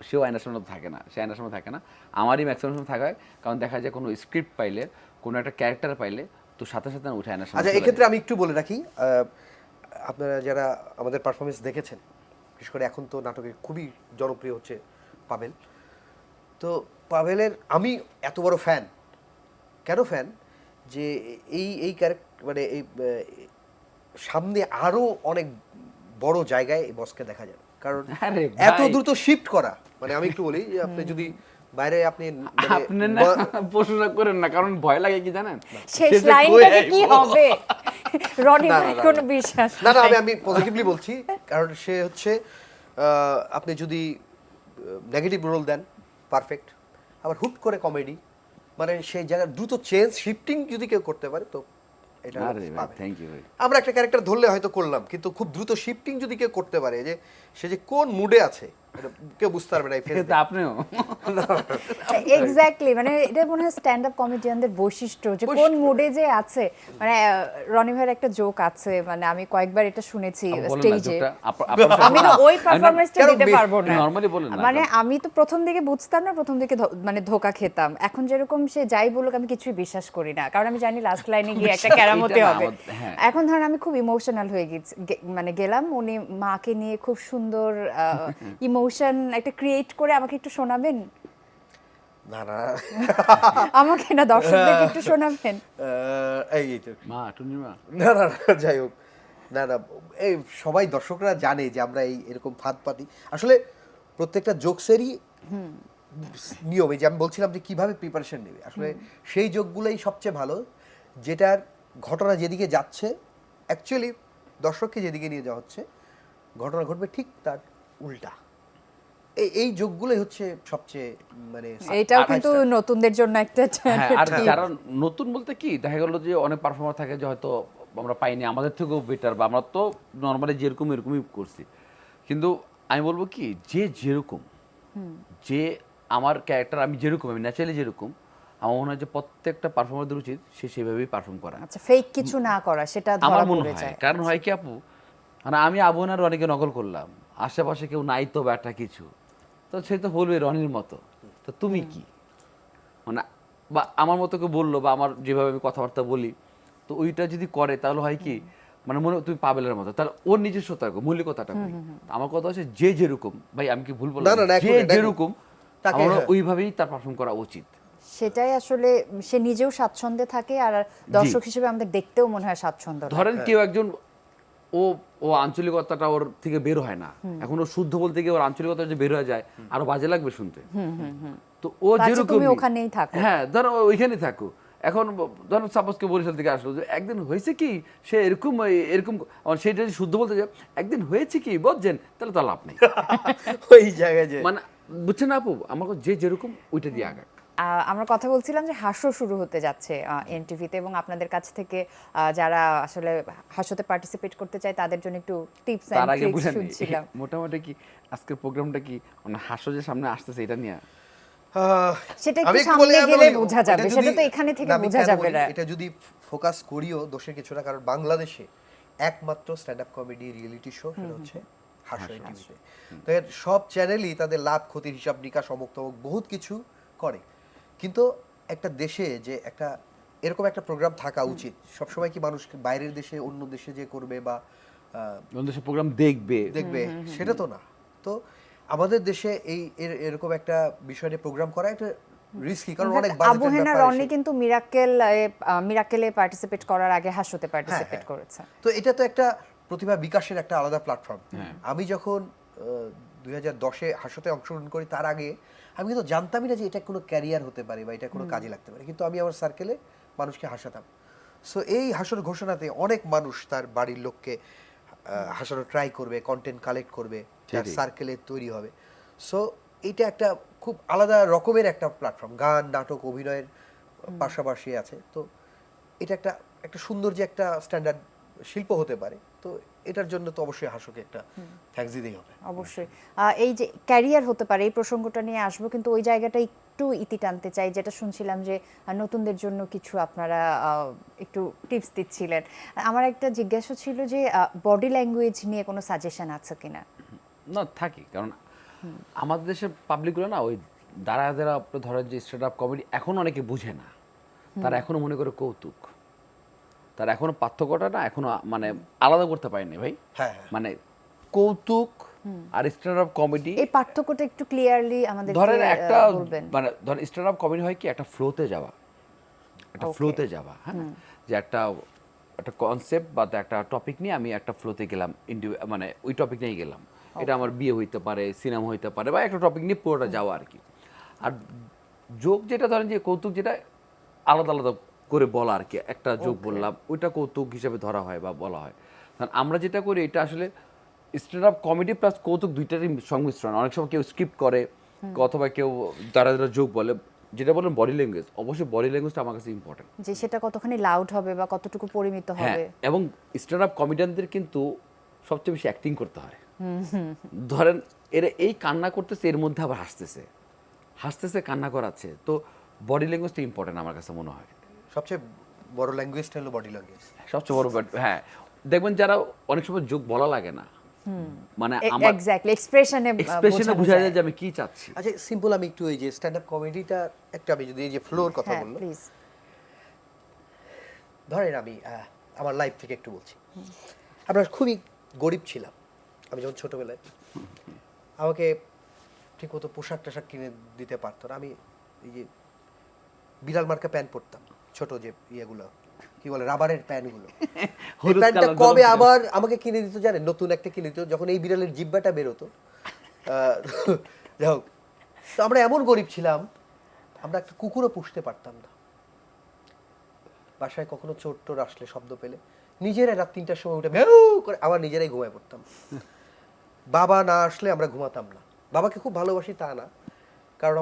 সেও আয়নার সামনে থাকে না, সে আয়নার সামনে থাকে না, আমারই ম্যাক্সিমাম সময় থাকা হয়, কারণ দেখা যায় কোনো স্ক্রিপ্ট পাইলে, কোনো একটা ক্যারেক্টার পাইলে তো সাথে সাথে উঠে আনার সময় আচ্ছা, চলে এক্ষেত্রে আমি একটু বলে রাখি, আপনারা যারা আমাদের পারফরমেন্স দেখেছেন, বিশেষ করে এখন তো নাটকে খুবই জনপ্রিয় হচ্ছে পাভেল। তো পাভেলের আমি এত বড় ফ্যান, কেন ফ্যান, যে এই ক্যারেক্টার মানে এই সামনে আরো অনেক বড় জায়গায় এই বসকে দেখা যাবে, কারণ আরে এত ভাই। দ্রুত শিফট করা, মানে আমি একটু বলি যে আপনি যদি বাইরে আপনি আপনি না প্রশ্ন করেন না, কারণ ভয় লাগে কি জানেন, শেষ সে যে লাইনটা কই যে কি আইবো। হবে রনি না, ভাই না, না, কোনো না। বিশ্বাস না না, নাই। আমি পজিটিভলি বলছি, কারণ সে হচ্ছে আপনি যদি নেগেটিভ রোল দেন পারফেক্ট, আবার হুট করে কমেডি, মানে সেই জায়গায় দ্রুত চেঞ্জ শিফটিং যদি কেউ করতে পারে তো এটা আরে ভাই, পাবে। থ্যাংক ইউ ভাই। আমরা একটা ক্যারেক্টার ধরলে হয়তো করলাম, কিন্তু খুব দ্রুত শিফটিং যদি কেউ করতে পারে, যে সে যে কোন মুডে আছে এটা কেউ বুঝতে পারবে না এই face কিন্তু দেখে। আপনিও এক্স্যাক্টলি, মানে এটা মনে হয় স্ট্যান্ড আপ কমেডিয়ানদের বৈশিষ্ট্য, যে কোন মুডে যে আছে। মানে রনি ভাইয়ের একটা জোক আছে, মানে আমি কয়েকবার এটা শুনেছি বলেন না স্টেজে। জোকটা, আপনার আমি তো ওই পারফরম্যান্সটা কেন দিতে পারবো না। নরমালি বলেন না। মানে আমি তো প্রথম দিকে বুঝতাম না, প্রথম দিকে মানে ধোকা খেতাম। এখন যেরকম সে যাই বলুক আমি কিছুই বিশ্বাস করি না, কারণ আমি জানি লাস্ট লাইনে গিয়ে একটা কেরামতি এটা না, হবে। হ্যাঁ। এখন ধরেন আমি খুব ইমোশনাল হয়ে গেছি, মানে গেলাম, উনি মাকে নিয়ে খুব সুন্দর ইমোশন একটা ক্রিয়েট করে আমাকে একটু শোনাবেন, না না, আমাকে না দর্শকদেরকে একটু শোনাবেন। এই তো মা টুনি মা না না না, যাই হোক, না না, এই সবাই দর্শকরা জানে যে আমরা এই এরকম ফাঁদ পাতি, আসলে প্রত্যেকটা জোকসেরই নিয়ম, এই যে আমি বলছিলাম যে কিভাবে প্রিপারেশন নেবে, আসলে সেই জোকগুলোই সবচেয়ে ভালো, যেটার ঘটনা যেদিকে যাচ্ছে অ্যাকচুয়ালি দর্শককে যেদিকে নিয়ে যাওয়া হচ্ছে, ঘটনা ঘটবে ঠিক তার উল্টা। এই জোকগুলোই হচ্ছে সবচেয়ে মানে এটাও কিন্তু নতুনদের জন্য একটা হ্যাঁ, আর tip। যারা নতুন বলতে কি দেখা গেল যে অনেক পারফর্মার থাকে যে হয়তো আমরা পাইনি, আমাদের থেকেও বেটার, বা আমরা তো নর্মালি যেরকম এরকমই করছি, কিন্তু আমি বলবো কি যে যেরকম, যে আমার ক্যারেক্টার আমি যেরকম, আমি ন্যাচারালি যেরকম, আমার মনে হয় যে প্রত্যেকটা পারফর্মারদের উচিত সে সেভাবেই পারফর্ম করা। আচ্ছা, ফেক কিছু না করা, সেটা আমার ধরা মনে পড়ে হয়, যায়। কারণ হয় কি আপু, মানে আমি আবনার অনেকে নকল করলাম, আশেপাশে কেউ নাই তো ব্যাটা কিছু, তো সে তো বলবে রনির মতো, তো তুমি কি, মানে বা আমার মতো কেউ বললো, বা আমার যেভাবে আমি কথাবার্তা বলি, তো ওইটা যদি করে তাহলে হয় কি, মানে মনে হয় তুমি পাবেলের মতো, তাহলে ওর নিজস্বতা মৌলিকতাটা কই। আমার কথা হচ্ছে যে যেরকম, ভাই আমি কি ভুল বললাম, না, না, না, যে একদমই, একদমই। যেরকম তাকে, আমার হ্যাঁ। ওইভাবেই তার পারফর্ম করা উচিত। সেটাই আসলে সে নিজেও স্বাচ্ছন্দ্যে থাকে, আর দর্শক হিসেবে আমাদের দেখতেও মনে হয় স্বাচ্ছন্দ্য লাগে। ধরেন কেউ একজন ও ও আঞ্চলিকতাটা ওর থেকে বের হয় না, এখন ও শুদ্ধ বলতে গিয়ে ওর আঞ্চলিকতা যে বের হয়ে যায় আরো বাজে লাগবে শুনতে। তো ও তার চেয়ে যেরকম তুমি ওখানেই থাকো। হ্যাঁ, ধরো ওইখানে থাকো। এখন ধরো সাপোজ কেউ বরিশাল থেকে আসলো, যে একদিন হয়েছে কি সে এরকম এরকম, সেটা যদি শুদ্ধ বলতে যায় একদিন হয়েছে কি বুঝছেন, তাহলে তো লাভ নেই। ওই জায়গায় যে মানে বুঝছেন না আপু, আমার যে যেরকম ওইটা দিয়ে আগাক। আমরা কথা বলছিলাম যে হাস্য শুরু হতে যাচ্ছে এনটিভিতে, এবং আপনাদের কাছ থেকে যারা আসলে হাস্যতে পার্টিসিপেট করতে চায় তাদের জন্য একটু টিপস তার এন্ড আগে ট্রিক্স বুঝেন শুনছিলাম। মোটামুটি কি আজকের প্রোগ্রামটা কি মানে হাস্য যে সামনে আসতেছে এটা নিয়ে, সেটা আমি একটু একটু বলি, সামনে আমি গেলে বলি, বোঝা যাবে, এটা সেটা যদি- তো এখানে থেকে না, আমি বোঝা কেন যাবে বলি, না। এটা যদি ফোকাস করিও দোষের কিছু না, কারণ বাংলাদেশে একমাত্র stand up comedy reality show সেটা হচ্ছে হাস্য টিভিতে। তো এর সব চ্যানেলই তাদের লাভ ক্ষতির হিসাব নিকাশ অমুক তমুক বহুত কিছু করে, কিন্তু একটা দেশে যে একটা এরকম একটা প্রোগ্রাম থাকা উচিত। সবসময় কি মানুষ বাইরের দেশে অন্য দেশে যে করবে বা সে প্রোগ্রাম দেখবে, দেখবে সেটা তো না। তো আমাদের দেশে এরকম একটা বিষয় নিয়ে প্রোগ্রাম করা একটা রিস্কি, কারণ অনেক বাজেটের আবহেনা ব্যাপার রনি এসে- কিন্তু মিরাকেলে পার্টিসিপেট করার আগে হাস্যতে পার্টিসিপেট করেছে। তো এটা তো একটা প্রতিভা বিকাশের একটা আলাদা প্ল্যাটফর্ম। আমি যখন 2010-এ হাস্যতে অংশগ্রহণ করি, তার আগে আমি কিন্তু জানতামই না যে এটা কোনো ক্যারিয়ার হতে পারে বা এটা কোনো কাজে লাগতে পারে, কিন্তু আমি আমার সার্কেলে মানুষকে হাসাতাম। সো এই হাসর ঘোষণাতে অনেক মানুষ তার বাড়ির লোককে হাসানো ট্রাই করবে, কন্টেন্ট কালেক্ট করবে, তার সেটাই। সার্কেলে তৈরি হবে। সো এইটা একটা খুব আলাদা রকমের একটা প্ল্যাটফর্ম, গান নাটক অভিনয়ের পাশাপাশি আছে। তো এটা একটা একটা সুন্দর যে একটা স্ট্যান্ডার্ড শিল্প হতে পারে, তো এটার জন্য তো অবশ্যই হাসকে একটা থ্যাঙ্কস দিতেই হবে। অবশ্যই এই যে ক্যারিয়ার হতে পারে, এই প্রসঙ্গটা নিয়ে আসবো, কিন্তু ওই জায়গাটা একটু ইতি টানতে চাই, যেটা শুনছিলাম যে নতুনদের জন্য কিছু আপনারা একটু টিপস দিচ্ছিলেন। আমার একটা জিজ্ঞাসা ছিল যে বডি ল্যাঙ্গুয়েজ নিয়ে কোনো সাজেশন আছে কিনা? না থাকি, কারণ আমাদের দেশের পাবলিকগুলো না ওই দাঁড়ায় দাঁড়া ধরেন যে স্ট্যান্ড আপ কমেডি এখন অনেকে বুঝে না, তারা এখনো মনে করে কৌতুক। তার এখনো পার্থক্যটা না এখনো মানে আলাদা করতে পারেনি ভাই। হ্যাঁ, হ্যাঁ। মানে কৌতুক আর স্ট্যান্ড আপ কমেডি, এই পার্থক্যটা একটু ক্লিয়ারলি আমাদেরকে ধরেন একটা বলবেন। মানে ধরেন স্ট্যান্ড আপ কমেডি হয় কি একটা ফ্লোতে যাওয়া, একটা Okay. ফ্লোতে যাওয়া, হ্যাঁ, যে একটা একটা কনসেপ্ট বা একটা টপিক নিয়ে আমি একটা ফ্লোতে গেলাম, মানে ওই টপিক নিয়ে গেলাম, এটা আমার বিয়ে হইতে পারে, সিনেমা হইতে পারে, বা একটা টপিক নিয়ে পুরোটা যাওয়া আর কি। আর জোক যেটা ধরেন যে কৌতুক, যেটা আলাদা আলাদা করে বলা আর কি, একটা জোক বললাম ওইটা কৌতুক হিসেবে ধরা হয় বা বলা হয়। কারণ আমরা যেটা করি এটা আসলে স্ট্যান্ড আপ কমেডি প্লাস কৌতুক দুইটারই সংমিশ্রণ। অনেক সময় কেউ স্ক্রিপ্ট করে অথবা কেউ যারা যারা জোক বলে, যেটা বলেন বডি ল্যাঙ্গুয়েজ, অবশ্যই বডি ল্যাঙ্গুয়েজটা আমার কাছে ইম্পর্টেন্ট। যে সেটা কতখানি লাউড হবে বা কতটুকু পরিমিত হ্যাঁ, হবে। এবং স্ট্যান্ড আপ কমেডিয়ানদের কিন্তু সবচেয়ে বেশি অ্যাক্টিং করতে হয়। ধরেন এরা এই কান্না করতেছে, এর মধ্যে আবার হাসতেছে, হাসতেছে কান্না করাচ্ছে, তো বডি ল্যাঙ্গুয়েজটা ইম্পর্টেন্ট আমার কাছে মনে হয়। সবচেয়ে বড় ল্যাঙ্গুয়েজটা হলো বডি ল্যাঙ্গুয়েজ। সবচেয়ে বড় হ্যাঁ, দেখবেন যারা অনেক সময় জোক বলা লাগে না, মানে আমার এক্স্যাক্টলি এক্সপ্রেশনে এক্সপ্রেশনে বোঝা যায় যে আমি কি চাচ্ছি। আচ্ছা, সিম্পল আমি একটু এই যে স্ট্যান্ড আপ কমেডিটা একটা, আমি যদি এই যে ফ্লোর কথা হ্যাঁ বললো, প্লিজ। ধরেন আমি আমার লাইফ থেকে একটু বলছি। আমরা খুবই গরিব ছিলাম। আমি যখন ছোটবেলায়, আমাকে ঠিকমতো পোশাক টোশাক কিনে দিতে পারতো না। আমি এই যে বিড়াল মার্কা প্যান্ট পরতাম, ছোট যে ইয়েগুলো কি বলে রাবারের প্যান্টগুলো। এই প্যান্টটা কবে আবার আমাকে কিনে দিত জানেন? নতুন একটা কিনে দিত যখন এই বিড়ালের জিব্বাটা বেরোতো। যাই হোক, তো আমরা এমন গরিব ছিলাম, আমরা একটা কুকুরও পুষতে পারতাম না। বাসায় কখনো চোর টোর আসলে শব্দ পেলে নিজেরাই রাত 3টার সময় উঠে ভ্যাউ করে আবার নিজেরাই ঘুমায় পড়তাম। বাবা না আসলে আমরা ঘুমাতাম না। বাবাকে খুব ভালোবাসি তা না, কারণ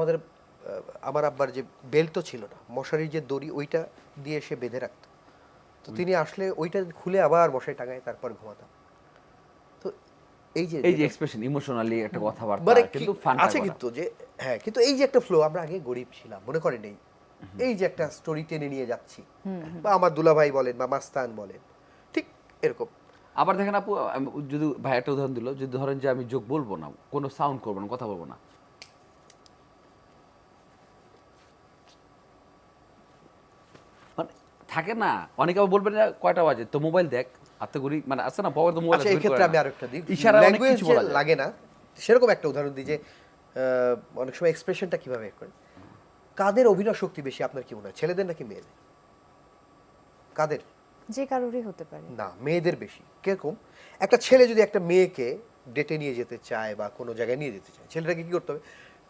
আমার আব্বার যে বেল্টও ছিল না, মশারির যে দড়ি ওইটা দিয়ে সে বেঁধে রাখতো। তো তিনি আসলে ওইটা খুলে আবার মশারি টাঙায় তারপর ঘুমাতাম। তো এই যে এক্সপ্রেশন ইমোশনালি একটা কথাবার্তা মানে কিন্তু আছে কিন্তু যে হ্যাঁ, কিন্তু এই যে একটা ফ্লো, আমরা আগে গরিব ছিলাম মনে করেন, এই যে একটা স্টোরি টেনে নিয়ে যাচ্ছি, বা আমার দুলাভাই বলেন বা মাস্তান বলেন, ঠিক এরকম। আবার দেখেন আপু, যদি ভাই একটা উদাহরণ দিল, যদি ধরেন যে আমি জোক বলবো না, কোনো সাউন্ড করবো না, কথা বলবো না, মানে থাকে না, অনেকে আবার বলবেন না কয়টা বাজে তো মোবাইল দেখ, হাতে ঘড়ি, মানে আছে না পাওয়ার তো মোবাইল। আচ্ছা, এই ক্ষেত্রে আমি আরেকটা দিই, ইশারায় অনেক ল্যাঙ্গুয়েজ কিছু বলা যায়। লাগে না, সেরকম একটা উদাহরণ দিই যে অনেক সময় এক্সপ্রেশনটা কিভাবে করে। কাদের অভিনয় শক্তি বেশি আপনার কি মনে হয়, ছেলেদের নাকি মেয়েদের? কাদের? যে কারোরই হতে পারে। না, মেয়েদের বেশি। কিরকম? একটা ছেলে যদি একটা মেয়েকে ডেটে নিয়ে যেতে চায় বা কোনো জায়গায় নিয়ে যেতে চায়, ছেলেটাকে কি করতে হবে?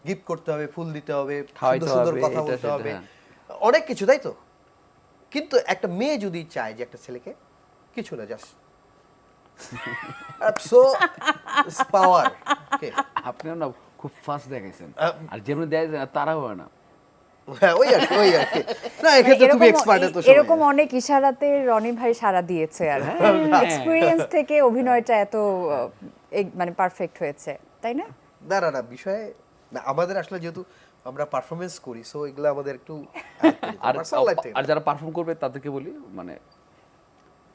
গিফট করতে হবে, ফুল দিতে হবে, খাওয়াইতে সুন্দর সুন্দর হবে, কথা এটা বলতে সেটা, হবে, হ্যাঁ। অনেক কিছু, তাই তো? কিন্তু একটা মেয়ে যদি চায় যে একটা ছেলেকে কিছু না, জাস্ট সো পাওয়ার। আপনিও না খুব ফাস্ট দেখাইছেন, আর যেমনি দেয় তারা হয় না। হ্যাঁ, ওই আর কি, ওই আর কি। না, এক্ষেত্রে তুমি এক্সপার্ট, তো এরকম অনেক ইশারাতে রনি ভাই সাড়া দিয়েছে, আর এক্সপেরিয়েন্স থেকে অভিনয়টা এত মানে পারফেক্ট হয়েছে, তাই না? না না না, বিষয়ে না, আমাদের আসলে যেহেতু আমরা পারফরমেন্স করি, সো এগুলো আমাদের একটু আর পার্সোনাল লাইফ থেকে। আর যারা পারফর্ম করবে তাদেরকে বলি, মানে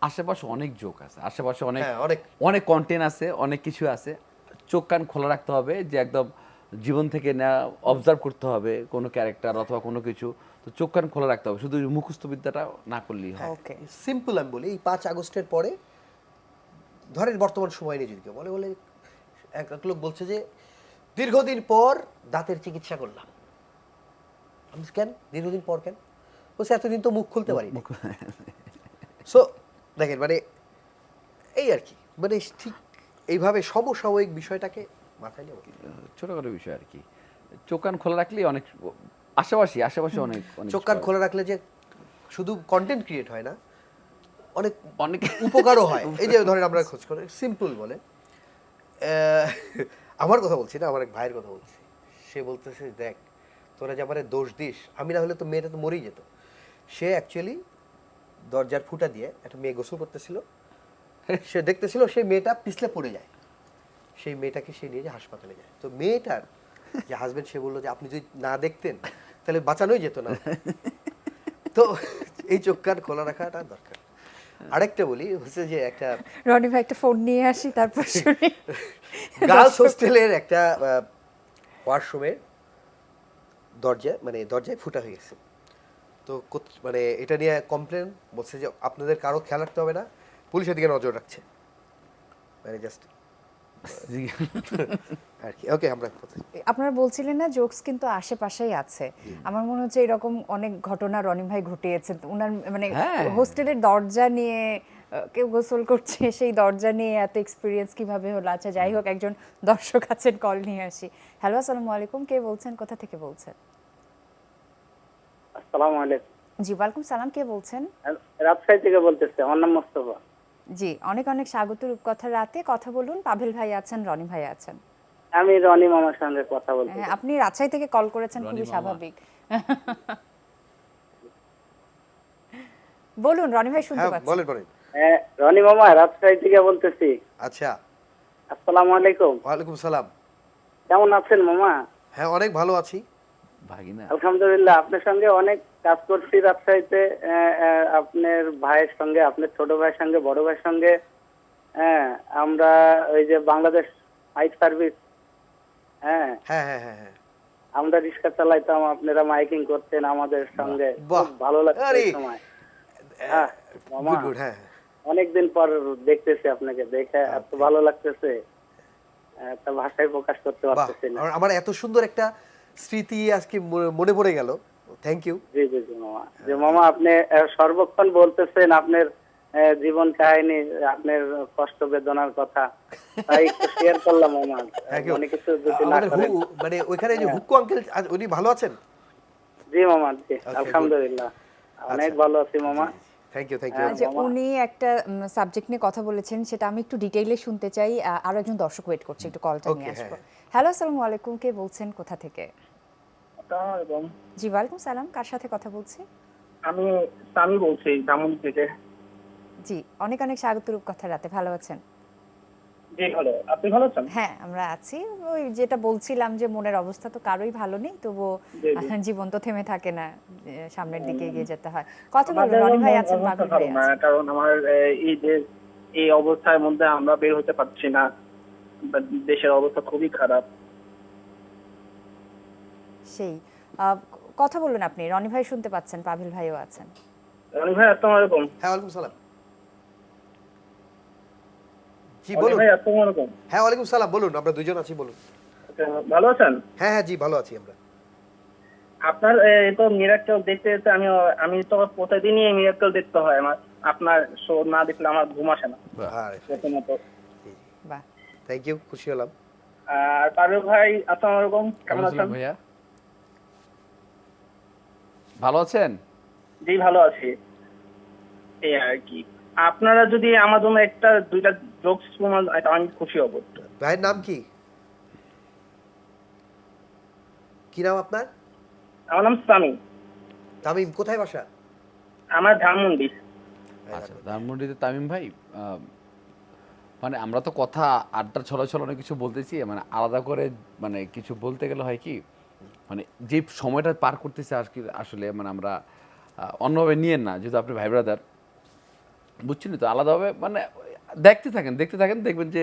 আশেপাশে অনেক জোক আছে, আশেপাশে অনেক হ্যাঁ, অনেক। অনেক কন্টেন্ট আছে, অনেক কিছু আছে। চোখ কান খোলা রাখতে হবে, যে একদম জীবন থেকে না অবজার্ভ করতে হবে কোনো ক্যারেক্টার অথবা কোনো কিছু, তো চোখ কান খোলা রাখতে হবে, শুধু মুখস্থ বিদ্যাটা না করলেই হয়। ওকে। সিম্পল আমি বলি, এই 5 আগস্টের পরে ধরেন বর্তমান সময় নিয়ে যদি কেউ বলে বলে এক এক লোক বলছে যে দীর্ঘদিন পর দাঁতের চিকিৎসা করলাম। আমি কেন দীর্ঘদিন পর কেন? বলছে এতদিন তো মুখ খুলতে পারি। সো দেখেন, মানে এই আর কি, মানে ঠিক এইভাবে সমসাময়িক বিষয়টাকে মাথায় নিয়ে বলি। ছোটখাটো বিষয় আর কি, চোখ কান খোলা রাখলেই অনেক, আশেপাশে অনেক অনেক চোখ কান খোলা রাখলে যে শুধু কন্টেন্ট ক্রিয়েট হয় না, অনেক অনেক উপকারও হয়। এই যে ধরেন আমরা খোঁজ করে সিম্পল বলে, আমার কথা বলছি না, আমার এক ভাইয়ের কথা বলছি। সে বলতেছে, দেখ তোরা যে আমারে দোষ দিস, আমি না হলে তো মেয়েটা তো মরেই যেত। সে অ্যাকচুয়ালি দরজার ফুটা দিয়ে একটা মেয়ে গোসল করতেছিল, সে দেখতেছিল সেই মেয়েটা পিছলে পড়ে যায়, সেই মেয়েটাকে সে নিয়ে যে হাসপাতালে যায়। তো মেয়েটার যে হাজবেন্ড, সে বললো যে আপনি যদি না দেখতেন তাহলে বাঁচানোই যেত না। তো এই চোখ কান খোলা রাখাটা দরকার। আরেকটা বলি হচ্ছে যে একটা রনি ভাই একটা ফোন নিয়ে আসি, তারপর শুনি। গার্লস হোস্টেলের একটা ওয়াশরুমের দরজায় ফুটা হয়ে গেছে। তো মানে এটা নিয়ে কমপ্লেন বলছে যে আপনাদের কারো খেয়াল রাখতে হবে না, পুলিশের দিকে নজর রাখছে, মানে জাস্ট আর কি। ওকে, আমরা আপনারা বলছিলেন না জোকস কিন্তু আশেপাশেই আছে। আমার মনে হচ্ছে এরকম অনেক ঘটনা রনি ভাই ঘটিয়েছেন ওনার, মানে হ্যাঁ। হোস্টেলের দরজা নিয়ে কেউ গোসল করছে, সেই দরজা নিয়ে এত এক্সপিরিয়েন্স কিভাবে হলো। আচ্ছা যাই হোক, একজন দর্শক আছেন, কল নিয়ে আসি। হ্যালো, আসসালামু আলাইকুম, কে বলছেন, কোথা থেকে বলছেন? আসসালামু আলাইকুম। জি ওয়ালাইকুম সালাম, কে বলছেন? রাজশাহী থেকে বলতেছি, আমার নাম মোস্তফা। জি অনেক অনেক স্বাগত রূপকথা রাতে। কথা বলুন, পাভেল ভাই আছেন, রনি ভাই আছেন। আমি রনি মামার সঙ্গে কথা বলতে হ্যাঁ, চাই। আপনি রাজশাহী থেকে কল করেছেন, রনি খুবই মামা। স্বাভাবিক। বলুন রনি ভাই, শুনতে হ্যাঁ পাচ্ছি। বলেন বলেন। হ্যাঁ, রনি মামা রাজশাহী থেকে বলতেছি। আচ্ছা, আসসালামু আলাইকুম। ওয়ালাইকুম সালাম। কেমন আছেন মামা? হ্যাঁ অনেক ভালো আছি। ভাগিনা আলহামদুলিল্লাহ। আপনার সঙ্গে অনেক কাজ করছি রাজশাহীতে। আপনার ভাইয়ের সঙ্গে, আপনার ছোট ভাইয়ের সঙ্গে, বড় ভাইয়ের সঙ্গে। হ্যাঁ, আমরা ওই যে বাংলাদেশ মাইক সার্ভিস, হ্যাঁ হ্যাঁ হ্যাঁ হ্যাঁ হ্যাঁ। আমরা রিক্সা চালাইতাম, আপনারা মাইকিং করতেন আমাদের সঙ্গে। বাহ। খুব ভালো লাগছে আরে, এই সময়। হ্যাঁ মামা, গুড গুড। হ্যাঁ অনেকদিন পর দেখতেছি আপনাকে, দেখে এত ভালো লাগতেছে, তা ভাষায় প্রকাশ করতে বাহ, পারতেছি না। আমার এত সুন্দর একটা স্মৃতি আজকে মনে পড়ে গেল। Thank you. জি জি জি মামা। যে মামা আপনি সর্বক্ষণ বলতেছেন আপনার জীবন কাহিনী, আপনার কষ্ট বেদনার কথা, তাই একটু শেয়ার করলাম মামা। Thank you. অনেক কিছু যদি না আমাদের করেন। মানে ওইখানে যে হুক্কু আঙ্কেল, উনি ভালো আছেন? জি মামা, জি good. আলহামদুলিল্লাহ অনেক আচ্ছা। ভালো আছি মামা। Thank you thank you. যে উনি একটা সাবজেক্ট নিয়ে কথা বলেছেন, সেটা আমি একটু ডিটেইলে শুনতে চাই। আরো একজন দর্শক ওয়েট করছে, একটু কলটা নিয়ে Okay, আসবো। হ্যাঁ। হ্যালো, আসসালামু আলাইকুম, কে বলছেন, কোথা থেকে? আসসালামু আলাইকুম। জি ওয়ালাইকুম সালাম, কার সাথে কথা বলছি? আমি সামি বলছি ধামুন্ডি থেকে। জি অনেক অনেক স্বাগত রূপকথা রাতে, ভালো আছেন? জি ভালো, আপনি ভালো আছেন? হ্যাঁ আমরা আছি। ওই যেটা বলছিলাম যে মনের অবস্থা তো কারোই ভালো নেই, তবুও জি, জি। জীবন তো থেমে থাকে না, সামনের দিকে এগিয়ে যেতে হয়। কথা বলুন, আমাদের রনি ভাই মন আছেন, অবস্থা পাভেল ভালো ভাই না, আছেন। কারণ আমার এই যে এই অবস্থার মধ্যে আমরা বের হতে পারছি না। দেশের অবস্থা খুবই খারাপ। সেই কথা বলুন আপনি, রনি ভাই শুনতে পাচ্ছেন, পাভেল ভাইও আছেন। রনি ভাই আসসালামু আলাইকুম। হ্যাঁ ওয়ালাইকুম সালাম। জি রনি বলুন। ভাই আসসালামু আলাইকুম। হ্যাঁ ওয়ালাইকুম সালাম, বলুন, আমরা দুইজন আছি, বলুন। আচ্ছা, ভালো আছেন? হ্যাঁ হ্যাঁ জি ভালো আছি আমরা। আপনার তো মিরাক্কেল দেখতে যেতে আমি তো প্রতিদিনই এই মিরাক্কেল দেখতে হয় আমার। আপনার শো না দেখলে আমার ঘুম আসে না আরে প্রথমত। বাহ, থ্যাংক ইউ, খুশি হলাম। আর পারুল ভাই আসসালামু আলাইকুম, কেমন কেমন আছেন? আছেন ভাইয়া? ভালো আছেন? জি ভালো আছি। এই আর কি, আপনারা যদি আমার জন্য একটা দুইটা জোকস শোনান এটা আমি খুশি হব। ভাইয়ের নাম কি? কি নাম আপনার? আমার নাম সামি, তামিম, কোথায় বাসা? আমার ধানমন্ডি। আচ্ছা, ধানমন্ডিতে তামিম ভাই, মানে আমরা তো কথা আড্ডা ছলাছল অনেক কিছু বলতেছি, মানে আলাদা করে মানে কিছু বলতে গেলে হয় কি, মানে যে সময়টা পার করতেছে আর কি, আসলে মানে আমরা অন্যভাবে নিয়েন না, যেহেতু আপনি ভাই ব্রাদার, বুঝছেন তো, আলাদাভাবে মানে দেখতে থাকেন দেখবেন যে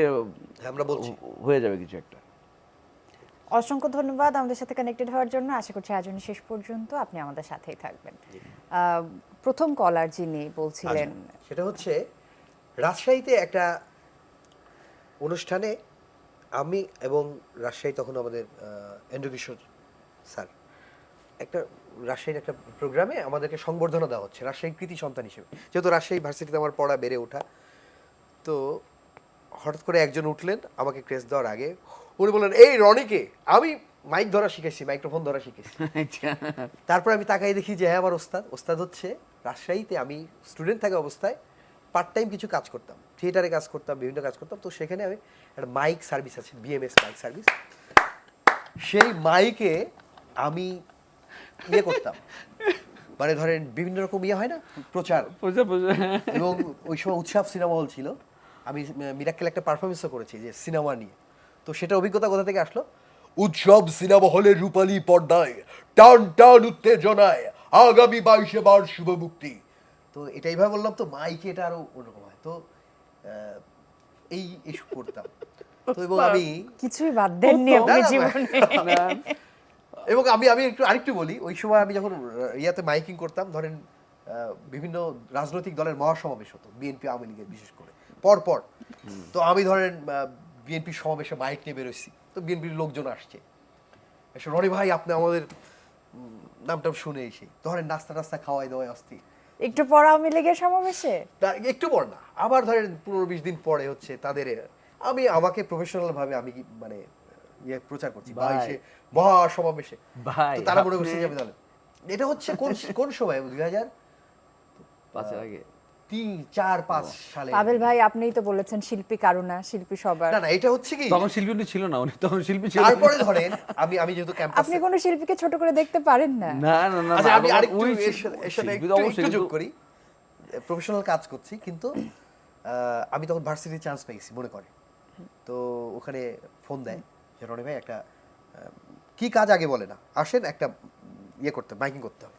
আমরা বলছি। হয়ে যাবে কিছু একটা। অসংখ্য ধন্যবাদ আমাদের সাথে কানেক্টেড হওয়ার জন্য। আশা করছি আয়োজনের শেষ পর্যন্ত আপনি আমাদের সাথেই থাকবেন। প্রথম কলার যিনি বলছিলেন, আচ্ছা, সেটা হচ্ছে রাজশাহীতে একটা অনুষ্ঠানে আমি এবং রাজশাহী, তখন আমাদের এন্দ্রকিশোর স্যার, একটা রাজশাহীর একটা প্রোগ্রামে আমাদেরকে সংবর্ধনা দেওয়া হচ্ছে রাজশাহীর কৃতি সন্তান হিসেবে, যেহেতু রাজশাহী ভার্সিটিতে আমার পড়া, বেড়ে ওঠা। তো হঠাৎ করে একজন উঠলেন আমাকে ক্রেস্ট দেওয়ার আগে, উনি বললেন, এই রনিকে আমি মাইক ধরা শিখেছি, মাইক্রোফোন ধরা শিখেছি। তারপর আমি তাকাই দেখি যে হ্যাঁ, আমার ওস্তাদ হচ্ছে রাজশাহীতে আমি স্টুডেন্ট থাকা অবস্থায় পার্ট টাইম কিছু কাজ করতাম, থিয়েটারে কাজ করতাম, বিভিন্ন কাজ করতাম। তো সেখানে আমি একটা মাইক সার্ভিস আছে, বিএমএস মাইক সার্ভিস, সেই মাইকে আমি ইয়ে করতাম, মানে ধরেন বিভিন্ন রকম ইয়ে হয় না, প্রচার। এবং ওই সময় উৎসব সিনেমা হল ছিল, আমি মিরাক্কেল একটা পারফরমেন্সও করেছি যে সিনেমা নিয়ে। তো সেটা অভিজ্ঞতা কোথা থেকে আসলো? উৎসব সিনেমা হলের রূপালী পর্দায় টান টান উত্তেজনায় আগামী 22শে বার শুভ মুক্তি। তো এটা এইভাবে বললাম, তো মাইকে এটা আরো অন্যরকম হয়। তো এই ইস্যু করতাম। তো এবং আমি কিছুই বাদ দেননি আপনি না, না, জীবনে। এবং আমি আমি একটু আরেকটু বলি, ওই সময় আমি যখন ইয়াতে মাইকিং করতাম, ধরেন বিভিন্ন রাজনৈতিক দলের মহাসমাবেশ হতো, বিএনপি আওয়ামী লীগের বিশেষ করে পর পর। তো আমি ধরেন বিএনপির সমাবেশে মাইক নিয়ে বেরোইছি, তো বিএনপির লোকজন আসছে, এসে রনি ভাই আপনি আমাদের নামটা শুনে এসে ধরেন নাস্তা টাস্তা খাওয়াই দাওয়াই আসতি। একটু পর আওয়ামী লীগের সমাবেশে একটু পর না, আবার ধরেন 15-20 দিন পরে হচ্ছে তাদের, আমি আমাকে প্রফেশনাল ভাবে আমি মানে ইয়ে প্রচার করছি বা ভাই। এসে মহা সমাবেশে, ভাই, তো তারা মনে আপনি- করছে যে আমি তাহলে এটা হচ্ছে কোন কোন সময় 5 আগে 2003-4-5 সালে। পাবেল ভাই আপনিই তো বলেছেন শিল্পী কারো না, শিল্পী সবার। না না, এটা হচ্ছে কি তখন শিল্পী উনি ছিল না, উনি তখন শিল্পী ছিল না। তারপরে ধরেন আমি আমি যেহেতু আপনি ক্যাম্পাসে, কোনো শিল্পীকে ছোট করে দেখতে পারেন না? না না না আচ্ছা না, আমি আরেকটু ওই এর সাথে শিল্পী তো একটু অবশ্যই, একটু যোগ কিন্তু- করি, প্রফেশনাল কাজ করছি, কিন্তু আমি তখন ভার্সিটি চান্স পেয়েছি মনে করে, তো ওখানে ফোন দেয় যে রনি ভাই একটা কি কাজ আগে বলে না, আসেন একটা ইয়ে করতে, মাইকিং করতে হবে।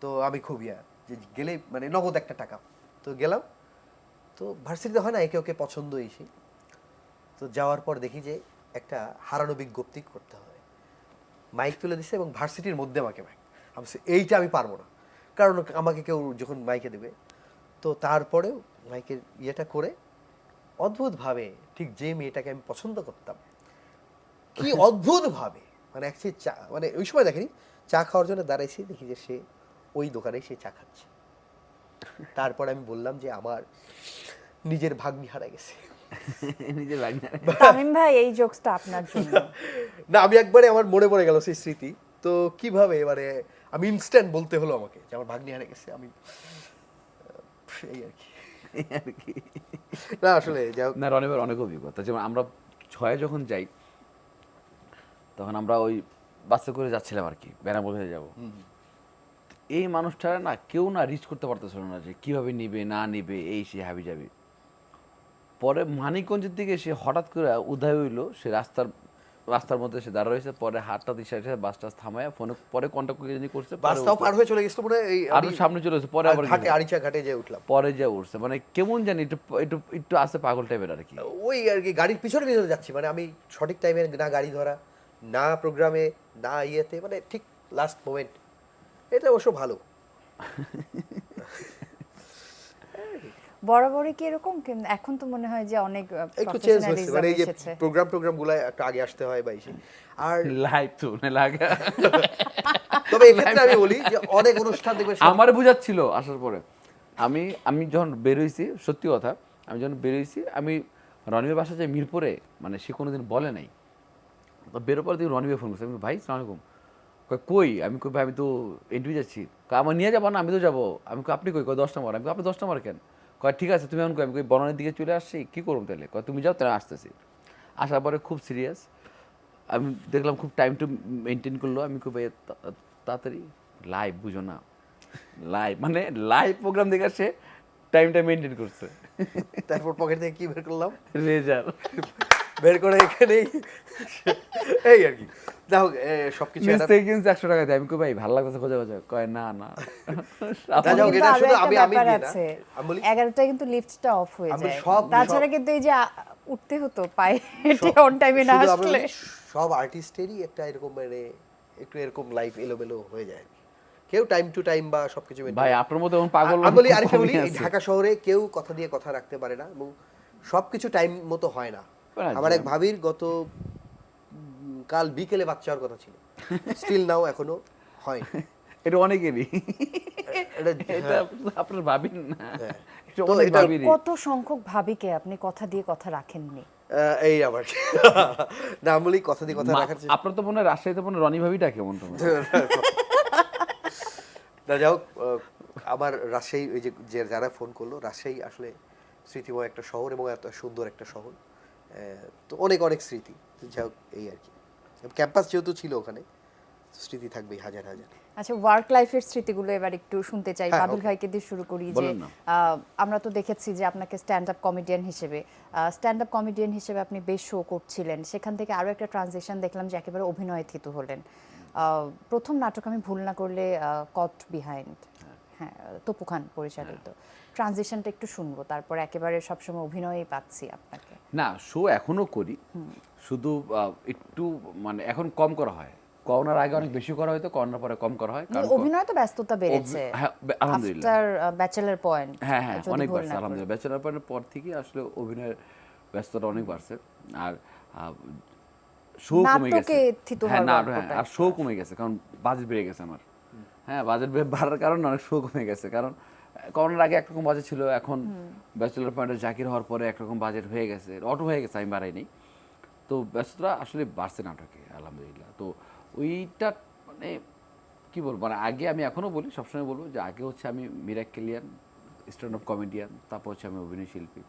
তো আমি খুব যে গেলে মানে নগদ একটা টাকা, তো গেলাম, তো ভার্সিটিতে হয় না একে ওকে পছন্দ এসে, তো যাওয়ার পর দেখি যে একটা হারানো বিজ্ঞপ্তি করতে হয়, মাইক তুলে দিছে এবং ভার্সিটির মধ্যে আমাকে মাইক, আমি বলছি, এইটা আমি পারবো না, কারণ আমাকে কেউ যখন মাইকে দেবে, তো তারপরেও মাইকের ইয়েটা করে অদ্ভুতভাবে ঠিক যে মেয়েটাকে আমি পছন্দ করতাম, কি অদ্ভুতভাবে মানে অ্যাকচুয়ালি চা মানে ওই সময় দেখেনি, চা খাওয়ার জন্য দাঁড়াইছি, দেখি যে সে ওই দোকানেই সে চা খাচ্ছে। তারপর আমি বললাম যে আমার নিজের ভাগ্নি হারা গেছে। নিজের বাড়ি না। তামিম ভাই এই জোকসটা আপনার জন্য। না আমি একবারে আমার মনে পড়ে গেল সেই স্মৃতি, তো কিভাবে মানে আমি ইনস্ট্যান্ট বলতে হলো আমাকে যে আমার ভাগ্নি হারা গেছে, আমি এই আর কি। এই আর কি। না আসলে যাই হোক, না, রনিবার অনেক অভিজ্ঞতা, যেমন আমরা 6 যখন যাই তখন আমরা ওই বাসে করে যাচ্ছিলাম আর কি, বেনাপোল হয়ে যাব। এই মানুষটারা না কেউ না রিচ করতে পারতেছিল না যে কিভাবে নিবে না নিবে, এই সে হাবি যাবি। পরে মানিকগঞ্জের দিকে সে হঠাৎ করে উদয় হইলো, সে রাস্তার মধ্যে সে দাঁড়া রয়েছে, পরে হাতটা দিশা বাসটা থামায় ফোনে পরে কন্ট্যাক্ট করে জানি করছে, পরে বাসটাও পার হয়ে চলে গেছিল মনে হয়, এই আরো সামনে চলে এসেছে, পরে আবার ঘাটে গেলাম। আরিচা ঘাটে যে উঠলাম, পরে যা উঠছে, মানে কেমন জানি একটু একটু একটু আছে পাগল টাইপের আর কি। ওই আর কি গাড়ির পিছনে পিছনে যাচ্ছি, মানে আমি সঠিক টাইমে না গাড়ি ধরা, না প্রোগ্রামে, না ইয়েতে, মানে ঠিক লাস্ট মোমেন্ট, এটা অবশ্য ভালো। বরাবরই কি এরকম? এখন তো মনে হয় যে অনেক একটু চেঞ্জ হয়েছে, প্রফেশনালিজম মানে এই যে এসেছে। প্রোগ্রাম গুলো একটু আগে আসতে হয় বা এসে, আর লাইভ তো না লাগে। তবে এক্ষেত্রে আমি বলি যে অনেক অনুষ্ঠান দেখবেন আমার বুঝাচ্ছিল আসার পরে, আমি আমি যখন বেরোইছি, সত্যি কথা, আমি যখন বেরোইছি, আমি রনিবের বাসা যাই মিরপুরে, মানে সে কোনোদিন বলে নাই, তো বেরোর পর দেখি রনিবে ফোন করছে, আমি ভাই সালাম আলাইকুম, কই আমি কই ভাই আমি তো ইন্টারভিউ যাচ্ছি, আমার নিয়ে যাবো না, আমি তো যাবো, আমি আপনি কই 10 নম্বর, আমি আপনি 10 নম্বর কেন, কয় ঠিক আছে তুমি এখন কই, আমি কই বনানের দিকে চলে আসছি, কী করবো তাহলে, কয় তুমি যাও তাহলে আসতেছি। আসার পরে খুব সিরিয়াস, আমি দেখলাম খুব টাইম টু মেনটেন করলো, আমি খুব তাড়াতাড়ি লাইভ, বুঝো না লাইভ মানে লাইভ প্রোগ্রাম দেখে সে টাইমটা মেনটেন করছে। তারপর পকেট থেকে কি বের করলাম, রেজাল্ট বের করে এখানেই এই আর কি। দেখো সবকিছু মিস একটা- থেকে কিনছে 100 টাকা দিয়ে, আমি কই ভাই ভালো লাগতেছে খোঁজা খোঁজা, কয় না না। না, যাও, কিন্তু এটা আরো শুধু একটা আমি ব্যাপার দিয়ে না, আছে, আমি বলি 11টায় কিন্তু লিফটটা অফ হয়ে আমি যায়, সব তাছাড়া কিন্তু এই যে উঠতে হতো পায়ে হেঁটে অন টাইমে না শুধু আমি আসলে। বলি, সব আর্টিস্টেরই একটা এরকম মানে একটু এরকম লাইফ এলোমেলো হয়ে যায়, কেউ টাইম টু টাইম বা সবকিছু maintain ভাই করে। আপনার মতো এমন পাগল আমি বলি আরেকটা বলি, কমই এই আছে। ঢাকা শহরে কেউ কথা দিয়ে কথা রাখতে পারে না এবং সবকিছু টাইম মতো হয় না। হয় না, আমার এক জি। ভাবির গত কাল বিকেলে বাচ্চা হওয়ার কথা ছিল, স্টিল নাও এখনো হয়। এটা অনেকেরই, এটা এটা আপনার ভাবিন না, হ্যাঁ। এটা তো অনেক এটা- ভাবিরই। কত সংখ্যক ভাবিকে আপনি কথা দিয়ে কথা রাখেননি? এই আবার না আমি বলি কথা দিয়ে কথা রাখার চেষ্টা- আপনার তো মনে হয় রাজশাহীতে মনে হয় রনি ভাবিটা কেমন তোমার? না যাই হোক, আমার রাজশাহী ওই যে যারা ফোন করলো, রাজশাহী আসলে স্মৃতিময় একটা শহর এবং এত সুন্দর একটা শহর, তো অনেক অনেক স্মৃতি, তো যাই হোক এই আর কি, ক্যাম্পাস যেহেতু ছিল ওখানে, স্মৃতি থাকবেই হাজার হাজার। আচ্ছা, ওয়ার্ক লাইফের স্মৃতিগুলো এবার একটু শুনতে চাই। হ্যাঁ, পাদুল okay. ভাইকে দিয়ে শুরু করি যে বলেন না। আমরা তো দেখেছি যে আপনাকে স্ট্যান্ড আপ কমেডিয়ান হিসেবে আপনি বেশ শো করছিলেন, সেখান থেকে আরো একটা ট্রানজিশন দেখলাম যে একেবারে অভিনয়ে থিতু হলেন। প্রথম নাটক আমি ভুল না করলে কট বিহাইন্ড, হ্যাঁ, তপু খান পরিচালিত। ট্রানজিশনটা একটু শুনবো, তারপর একেবারে সবসময় অভিনয়েই পাচ্ছি আপনাকে। না, শো এখনো করি, শুধু একটু মানে এখন কম করা হয়, করোনার আগে অনেক বেশি করা হয়তো, করোনার পরে কম করা হয়। কারণ অভিনয় তো ব্যস্ততা বেড়েছে হ্যাঁ, আলহামদুলিল্লাহ। After bachelor point. হ্যাঁ হ্যাঁ, অনেক বাড়ছে আলহামদুলিল্লাহ। ব্যাচেলর পয়েন্টের পর থেকে আসলে অভিনয়ের ব্যস্ততা অনেক বাড়ছে। আর শো কমে গেছে। নাটকে থিতু হ্যাঁ হওয়ার হ্যাঁ, গল্পটা আর শো কমে গেছে কারণ বাজেট বেড়ে গেছে আমার। হ্যাঁ, বাজেট বাড়ার কারণে অনেক শো কমে গেছে, কারণ করোনার আগে একরকম বাজেট ছিল, এখন ব্যাচেলর পয়েন্টে জাকির হওয়ার পরে একরকম বাজেট হয়ে গেছে, অটো হয়ে গেছে, আমি বাড়াইনি। তো ব্যস্ততা আসলে বাড়ছে নাটকে আলহামদুলিল্লাহ। তো ওইটা মানে কি বলবো, মানে আগে আমি এখনো বলি, সবসময় বলবো যে আগে হচ্ছে আমি মিরাক্কেলিয়ান স্ট্যান্ড আপ কমেডিয়ান, তারপর হচ্ছে আমি অভিনয় শিল্পী।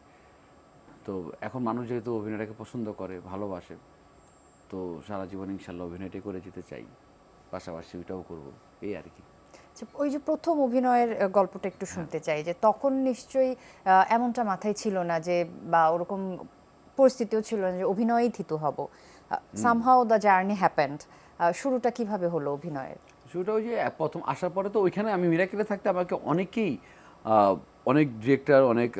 তো এখন মানুষ যেহেতু অভিনয়টাকে পছন্দ করে, ভালোবাসে, তো সারা জীবন ইনশাল্লাহ অভিনয়টাই করে যেতে চাই, পাশাপাশি ওইটাও করবো, এই আর কি। আচ্ছা, ওই যে প্রথম অভিনয়ের গল্পটা একটু শুনতে চাই, যে তখন নিশ্চয়ই এমনটা মাথায় ছিল না যে, বা ওরকম পরিস্থিতিও ছিল না যে অভিনয়েই থিতু হব। Somehow the journey happened. শুরুটা কিভাবে হলো অভিনয়ের? শুরুটা ওই যে প্রথম আসার পরে তো ওইখানে আমি মিরাকেলে থাকতে আমাকে অনেকেই অনেক ডিরেক্টর, অনেক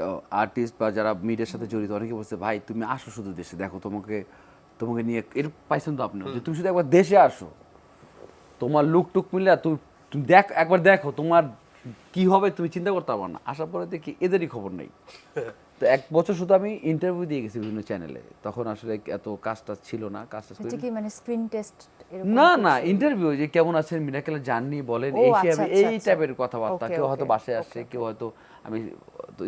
আর্টিস্ট বা যারা মিডিয়ার সাথে জড়িত, অনেকে বলছে ভাই তুমি আসো শুধু দেশে, দেখো তোমাকে তোমাকে নিয়ে এর পাইছেন তো আপনি, যে তুমি শুধু একবার দেশে আসো, তোমার লুক টুক মিলে তুমি তুমি দেখ, একবার দেখো তোমার কি হবে তুমি চিন্তা করতে পারবে না। আসার পরে দেখি এদেরই খবর নেই। তো 1 বছর শুধু আমি ইন্টারভিউ দিয়ে গেছি বিভিন্ন চ্যানেলে, তখন আসলে এত কাজটা ছিল না, কাজটা হচ্ছে কি মানে স্ক্রিন টেস্ট না না, ইন্টারভিউ যে কেমন আছেন, মিরাকেলের জার্নি বলেন, ও, এই আচ্ছা, আমি আচ্ছা, এই আচ্ছা। টাইপের কথাবার্তা, Okay, কেউ হয়তো okay, বাসায় আসছে, কেউ হয়তো আমি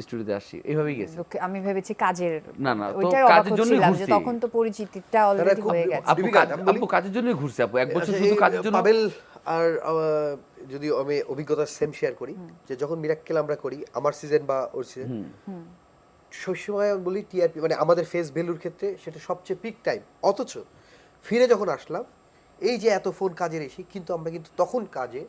স্টুডিওতে আসছি, এইভাবেই গেছে। আমি ভেবেছি কাজের। না, না, তো ওইটাই অবাক কাজের জন্যই হচ্ছিলাম যে ঘুরছি। তখন তো পরিচিতিটা অলরেডি খুব হয়ে গেছে। আপু দীপিকা, আমি বলি? আপু কাজের জন্যই ঘুরছি আপু, 1 বছর আচ্ছা, শুধু এই কাজের জন্য। পাবেল আর যদি আমি অভিজ্ঞতা সেম শেয়ার করি, যে যখন মিরাক্কেল আমরা করি, আমার সিজন বা ওর সিজন, সবসময় আমি বলি টিআরপি মানে আমাদের ফেস ভ্যালুর ক্ষেত্রে সেটা সবচেয়ে পিক টাইম। অথচ ফিরে যখন আসলাম, এই যে এত ফোন কাজের এসে, কিন্তু আমরা কিন্তু তখন কাজে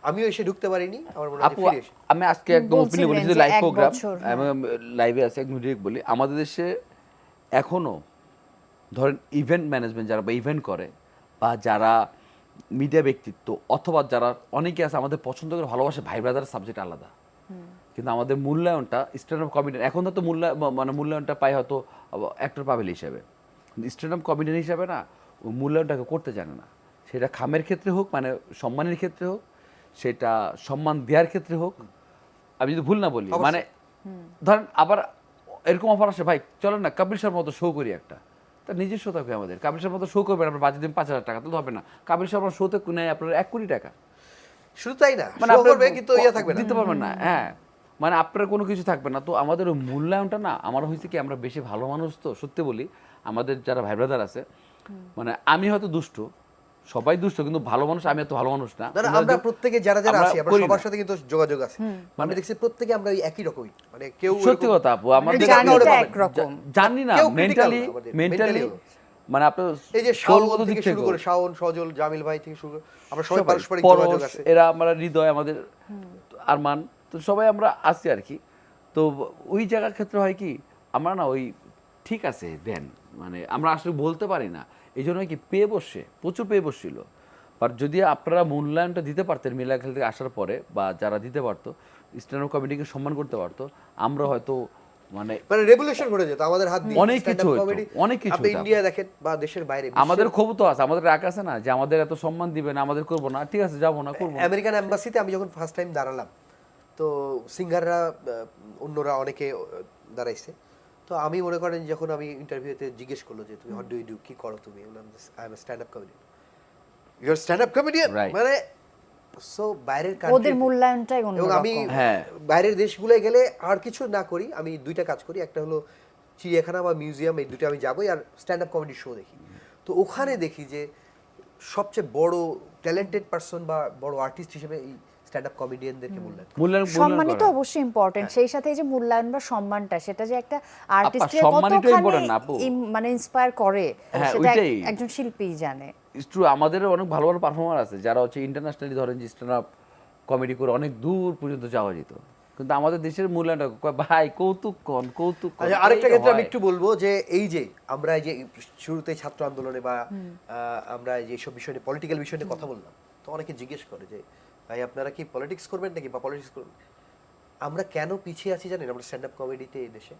আমিও এসে ঢুকতে পারিনি, আমার মনে হয় আপু ফিরে এসে। আমি আজকে একদম ওপেনলি বলি, বলছিলেন যে যে লাইভ 1 প্রোগ্রাম, বছর, আমি লাইভে আছে, একদম ডিরেক্ট বলি, আমাদের দেশে এখনো ধরেন ইভেন্ট ম্যানেজমেন্ট যারা বা ইভেন্ট করে, বা যারা মিডিয়া ব্যক্তিত্ব, অথবা যারা অনেকে আছে আমাদের পছন্দ করে ভালোবাসে, ভাই ব্রাদার সাবজেক্ট আলাদা, কিন্তু আমাদের মূল্যায়নটা স্ট্যান্ড আপ কমেডিয়ান এখন তো মানে মূল্যায়নটা পাই হয়তো অ্যাক্টর পাবেল হিসাবে, স্ট্যান্ড আপ কমেডিয়ান হিসাবে না, ও মূল্যায়নটাকে করতে জানে না। সেটা খামের ক্ষেত্রে হোক, মানে সম্মানের ক্ষেত্রে হোক, সেটা সম্মান দেওয়ার ক্ষেত্রে হোক, আমি যদি ভুল না বলি, অবশ্যই। মানে ধরেন আবার এরকম অফার আসে, ভাই চলেন না কাপিল শর্মার মতো শো করি একটা, তার নিজস্ব থাকবে আমাদের, কাপিল শর্মার মতো শো করবেন, আপনার বাজেট দিন 5,000 টাকা, তো হবে না। কাপিল শর্মার শোতে নেয় আপনার 1 কোটি টাকা, শুধু তাই না, মানে show আপনার করবে কিন্তু ইয়ে থাকবে না। দিতে পারবেন না। হ্যাঁ, মানে আপনার কোনো কিছু থাকবে না। তো আমাদের ওই মূল্যায়নটা না, আমার হয়েছে কি, আমরা বেশি ভালো মানুষ, তো সত্যি বলি, আমাদের যারা ভাই ব্রাদার আছে, মানে আমি হয়তো দুষ্ট, সবাই দুষ্ট, কিন্তু ভালো মানুষ, আমি এত ভালো মানুষ না। না, না, আমরা প্রত্যেকে যারা যারা আমরা আছি, আমরা করি সবার না। সাথে কিন্তু যোগাযোগ আছে। আমি দেখছি প্রত্যেকে আমরা ওই একই রকমই, মানে কেউ সত্যি এরকম- কথা আপু, আমাদের critical জার্নিটা কাউকে পাবেন। একরকম। জানি না, কেউ critical মেন্টালি না আমাদের, মেন্টালি mentally মানে আপনার এই যে সোলগত শাওন দিক থেকে শুরু থেকেও। করে, শাওন, সজল, জামিল ভাই থেকে শুরু করে আমরা সবাই সবাই, পারস্পরিক পরশ, যোগাযোগ আছে। এরা আমরা হৃদয়, আমাদের আরমান, তো সবাই আমরা আছি আর কি। তো ওই জায়গার ক্ষেত্রে হয় কি, আমরা না ওই ঠিক আছে দেন, মানে আমরা আসলে বলতে পারি না, এই জন্য কি পেয়ে বসে, প্রচুর পেয়ে বসছিল। বাট যদি আপনারা মূল্যায়নটা দিতে পারতেন মিলাখেল থেকে আসার পরে, বা যারা দিতে পারতো, স্ট্যান্ড আপ কমেডিকে সম্মান করতে পারতো, আমরা হয়তো মানে মানে রেভলিউশন ঘটে যেত আমাদের হাত দিয়ে। অনেক stand-up কিছু হইতো, comedy, অনেক কিছু আপনি হইতো। ইন্ডিয়া দেখেন বা দেশের বাইরে, আমাদের ক্ষোভ তো আছে, আমাদের রাগ আছে না, যে আমাদের এত সম্মান দিবে না, আমাদের করবো না, ঠিক আছে যাবো না, করবো না। আমেরিকান এম্বাসিতে আমি যখন ফার্স্ট টাইম দাঁড়ালাম, তো সিঙ্গাররা অন্যরা অনেকে দাঁড়াইছে, তো আমি মনে করেন যখন আমি ইন্টারভিউতে জিজ্ঞেস করলো যে তুমি হোয়াট ডু ইউ ডু, কি করো তুমি, I am stand up comedian. You are stand up comedian, Right. মানে সো বাইরের ওদের country তে- মূল্যায়নটাই এবং অন্যরকম। আমি হ্যাঁ। বাইরের দেশগুলোয় গেলে আর কিছু না করি, আমি 2টা কাজ করি, একটা হলো চিড়িয়াখানা বা মিউজিয়াম, এই 2টা আমি যাবোই, আর স্ট্যান্ড আপ কমেডি শো দেখি। তো ওখানে দেখি যে সবচেয়ে বড় ট্যালেন্টেড পারসন বা বড় আর্টিস্ট হিসেবে এই স্ট্যান্ড আপ কমেডিয়ানদেরকে মূল্যায়ন করে। মূল্যায়ন সম্মানিত করা। অবশ্যই ইম্পর্টেন্ট, সেই সাথে এই যে মূল্যায়ন বা সম্মানটা, সেটা যে একটা আর্টিস্টের সম্মানিত কতখানি important না আপু। মানে ইন্সপায়ার করে, হ্যাঁ, সেটা ওইটাই। একজন শিল্পীই জানে। ট্রু, আমাদের অনেক ভালো ভালো পারফর্মার আছে যারা হচ্ছে ইন্টারন্যাশনালি, ধরেন যে স্ট্যান্ড আপ কমেডি করে অনেক দূর পর্যন্ত যাওয়া যেত, কিন্তু আমাদের দেশের মূল্যায়নটা কয়, ভাই কৌতুক কন, কৌতুক কন। আচ্ছা, আরেকটা এই ক্ষেত্রে আমি হয়। একটু বলবো যে এই যে আমরা এই যে শুরুতে ছাত্র আন্দোলনে বা আমরা যে সব বিষয় নিয়ে, পলিটিক্যাল বিষয় নিয়ে কথা বললাম, তো অনেকে জিজ্ঞেস করে যে ভাই আপনারা কি পলিটিক্স করবেন নাকি, বা পলিটিক্স করবেন। আমরা কেন পিছিয়ে আছি জানেন আমরা স্ট্যান্ড আপ কমেডিতে এই দেশে?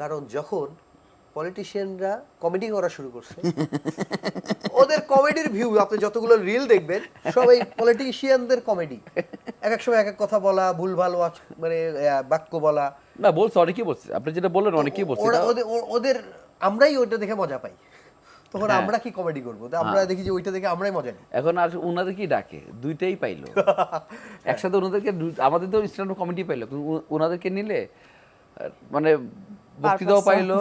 কারণ যখন পলিটিশিয়ানরা কমেডি করা শুরু করছে। ওদের কমেডির ভিউ আপনি যতগুলো রিল দেখবেন সব এই পলিটিশিয়ানদের কমেডি। এক এক সময় এক এক কথা বলা, ভুলভাল মানে বাক্য বলা। না বলছে, অনেকেই বলছে, আপনি যেটা বললেন অনেকেই বলছে। ওদের আমরাই ওইটা দেখে মজা পাই, তখন হ্যাঁ। আমরা কি কমেডি করবো? আমরা দেখি যে ওইটা দেখে আমরাই মজা নিই। এখন আর ওনাদের কি ডাকে, দুইটাই পাইলো একসাথে। ওনাদেরকে আমাদের তো স্ট্যান্ড কমেডি পাইলো, কিন্তু ওনাদেরকে নিলে মানে বক্তৃতাও পাইলো,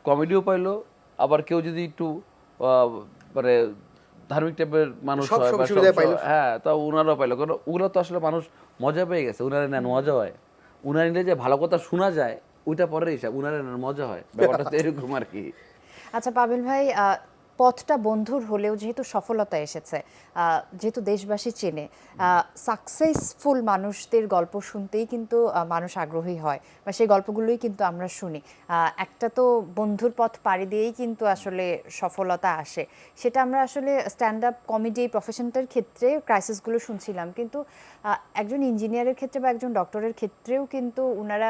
কমেডিও পাইলো, আবার কেউ যদি একটু মানে ধার্মিক টাইপের মানুষ সব হয় বা সুবিধা পাইলো। হ্যাঁ, তা ওনারাও পাইলো। কারণ ওগুলো তো আসলে মানুষ মজা পেয়ে গেছে, উনারা নেন মজা হয়। উনারা নিলে যে ভালো কথা শোনা যায় ওইটা পরের হিসাব, উনারা নেন মজা হয়, ব্যাপারটা তো এরকম আর কি। আচ্ছা পাবেল ভাই, পথটা বন্ধুর হলেও যেহেতু সফলতা এসেছে, যেহেতু দেশবাসী চেনে, সাকসেসফুল মানুষদের গল্প শুনতেই কিন্তু মানুষ আগ্রহী হয়, বা সেই গল্পগুলোই কিন্তু আমরা শুনি। একটা তো বন্ধুর পথ পাড়ি দিয়েই কিন্তু আসলে সফলতা আসে, সেটা আমরা আসলে স্ট্যান্ড আপ কমেডি প্রফেশনটার ক্ষেত্রে ক্রাইসিসগুলো শুনছিলাম, কিন্তু একজন ইঞ্জিনিয়ারের ক্ষেত্রে বা একজন ডক্টরের ক্ষেত্রেও কিন্তু ওনারা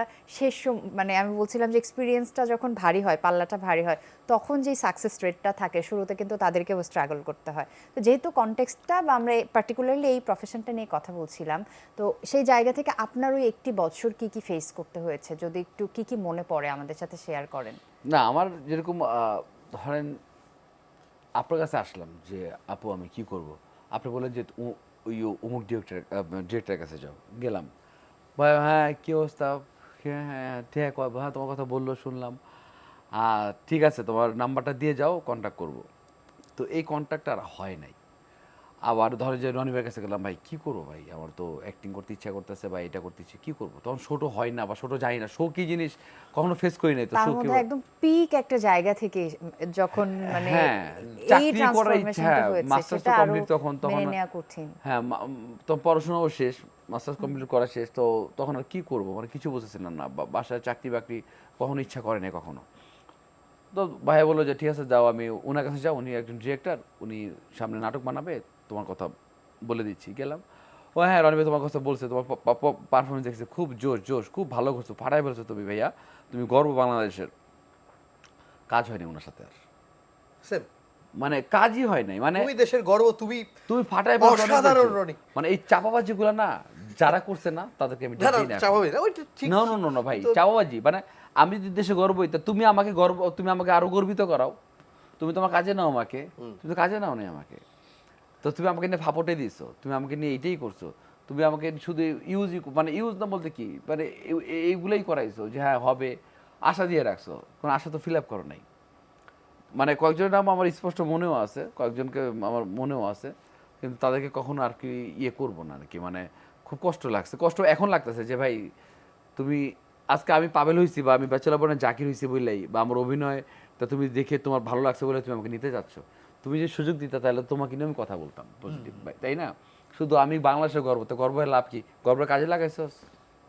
মানে আমি বলছিলাম যে এক্সপিরিয়েন্সটা যখন ভারী হয়, পাল্লাটা ভারী হয়, তখন যেই সাকসেস রেটটা থাকে শুরুতে কিন্তু তাদেরকেও স্ট্রাগল করতে হয়। তো যেহেতু কনটেক্সটটা বা আমরা পার্টিকুলারলি এই প্রফেশনটা নিয়ে কথা বলছিলাম, তো সেই জায়গা থেকে আপনার ওই একটি বছর কি কি ফেস করতে হয়েছে, যদি একটু কি কি মনে পড়ে আমাদের সাথে শেয়ার করেন। না আমার যেরকম ধরেন আপনার কাছে আসলাম যে আপু আমি কি করব, আপনি বললেন যে ওই অমুক ডিরেক্টরের কাছে যাও, গেলাম, ভাই হ্যাঁ কী অবস্থা, হ্যাঁ হ্যাঁ ঠিক আছে, হ্যাঁ তোমার কথা বললো শুনলাম, ঠিক আছে তোমার নাম্বারটা দিয়ে যাও, কন্ট্যাক্ট করব। তো এই কন্ট্যাক্ট আর হয় নাই। আবার ধরো যে রনি ভাইয়ের কাছে গেলাম, ভাই কী করবো ভাই, আমার তো অ্যাক্টিং করতে ইচ্ছা করতেছে বা এটা করতে ইচ্ছে, কী করবো, তখন ছোটো হয় না বা ছোটো যাই না, শো কী জিনিস কখনো ফেস করি নাই। তো তার শো মধ্যে একদম পিক একটা জায়গা থেকে যখন মানে হ্যাঁ, এই চাকরি করার ইচ্ছা, ট্রান্সফরমেশনটা হয়েছে, মাস্টার্স সেটা তো আরো কমপ্লিট তখন মেনে নেওয়া কঠিন। হ্যাঁ তো পড়াশোনাও শেষ, মাস্টার্স কমপ্লিট করা শেষ, তো তখন আর কি করবো, মানে কিছু বুঝতেছিলাম না, বাসায় চাকরি বাকরি কখনো ইচ্ছা করে নাই কখনো। তো ভাইয়া বললো যে ঠিক আছে যাও, আমি ওনার কাছে যাও, উনি একজন ডিরেক্টর, উনি সামনে নাটক বানাবে, তোমার কথা বলে দিচ্ছি। গেলাম, ও হ্যাঁ রনি ভাই তোমার কথা বলছে, তোমার পারফরমেন্স দেখছে, খুব জোশ, খুব ভালো করছো, ফাটাই ফেলছো তুমি ভাইয়া, তুমি গর্ব বাংলাদেশের। কাজ হয়নি ওনার সাথে আর, সেম মানে কাজই হয় নাই, মানে তুমি দেশের গর্ব, তুমি ফাটাই অসাধারণ রনি। মানে এই চাপাবাজি গুলা না যারা করছে না তাদেরকে আমি না, না, স্বাভাবিক না, ওইটা ঠিক। না ভাই, চাপাবাজি মানে আমি যদি দেশে গর্ব হইতা, তুমি আমাকে আরো গর্বিত করাও, তুমি তোমার কাজে নাও আমাকে, তুমি তো কাজে নাও নাই আমাকে, তো তুমি আমাকে নিয়ে ফাপটে দিছো, তুমি আমাকে নিয়ে এইটাই করছো, তুমি আমাকে শুধু ইউজ না বলতে কি, মানে এইগুলাই করাইছো যে হ্যাঁ হবে, আশা দিয়ে রাখছো, কোনো আশা তো ফিল আপ করো নাই। মানে কয়েকজনের নাম আমার স্পষ্ট মনেও আছে, কয়েকজনকে আমার মনেও আছে, কিন্তু তাদেরকে কখনো আর কি ইয়ে করবো না আর কি, মানে খুব কষ্ট লাগছে, কষ্ট এখন লাগতেছে যে ভাই তুমি আজকে আমি পাবেল হয়েছি বা আমি ব্যাচেলর পড়ে জাকির হয়েছি বললেই, বা আমার অভিনয় তা তুমি দেখে তোমার ভালো লাগছে বলে তুমি আমাকে নিতে যাচ্ছ, তুমি যে সুযোগ দিতে তাহলে তোমাকে নিয়ে আমি কথা বলতাম পজিটিভ ভাই, তাই না? শুধু আমি বাংলাদেশের গর্ব, তো গর্বের লাভ কি, গর্বের কাজে লাগাইছস,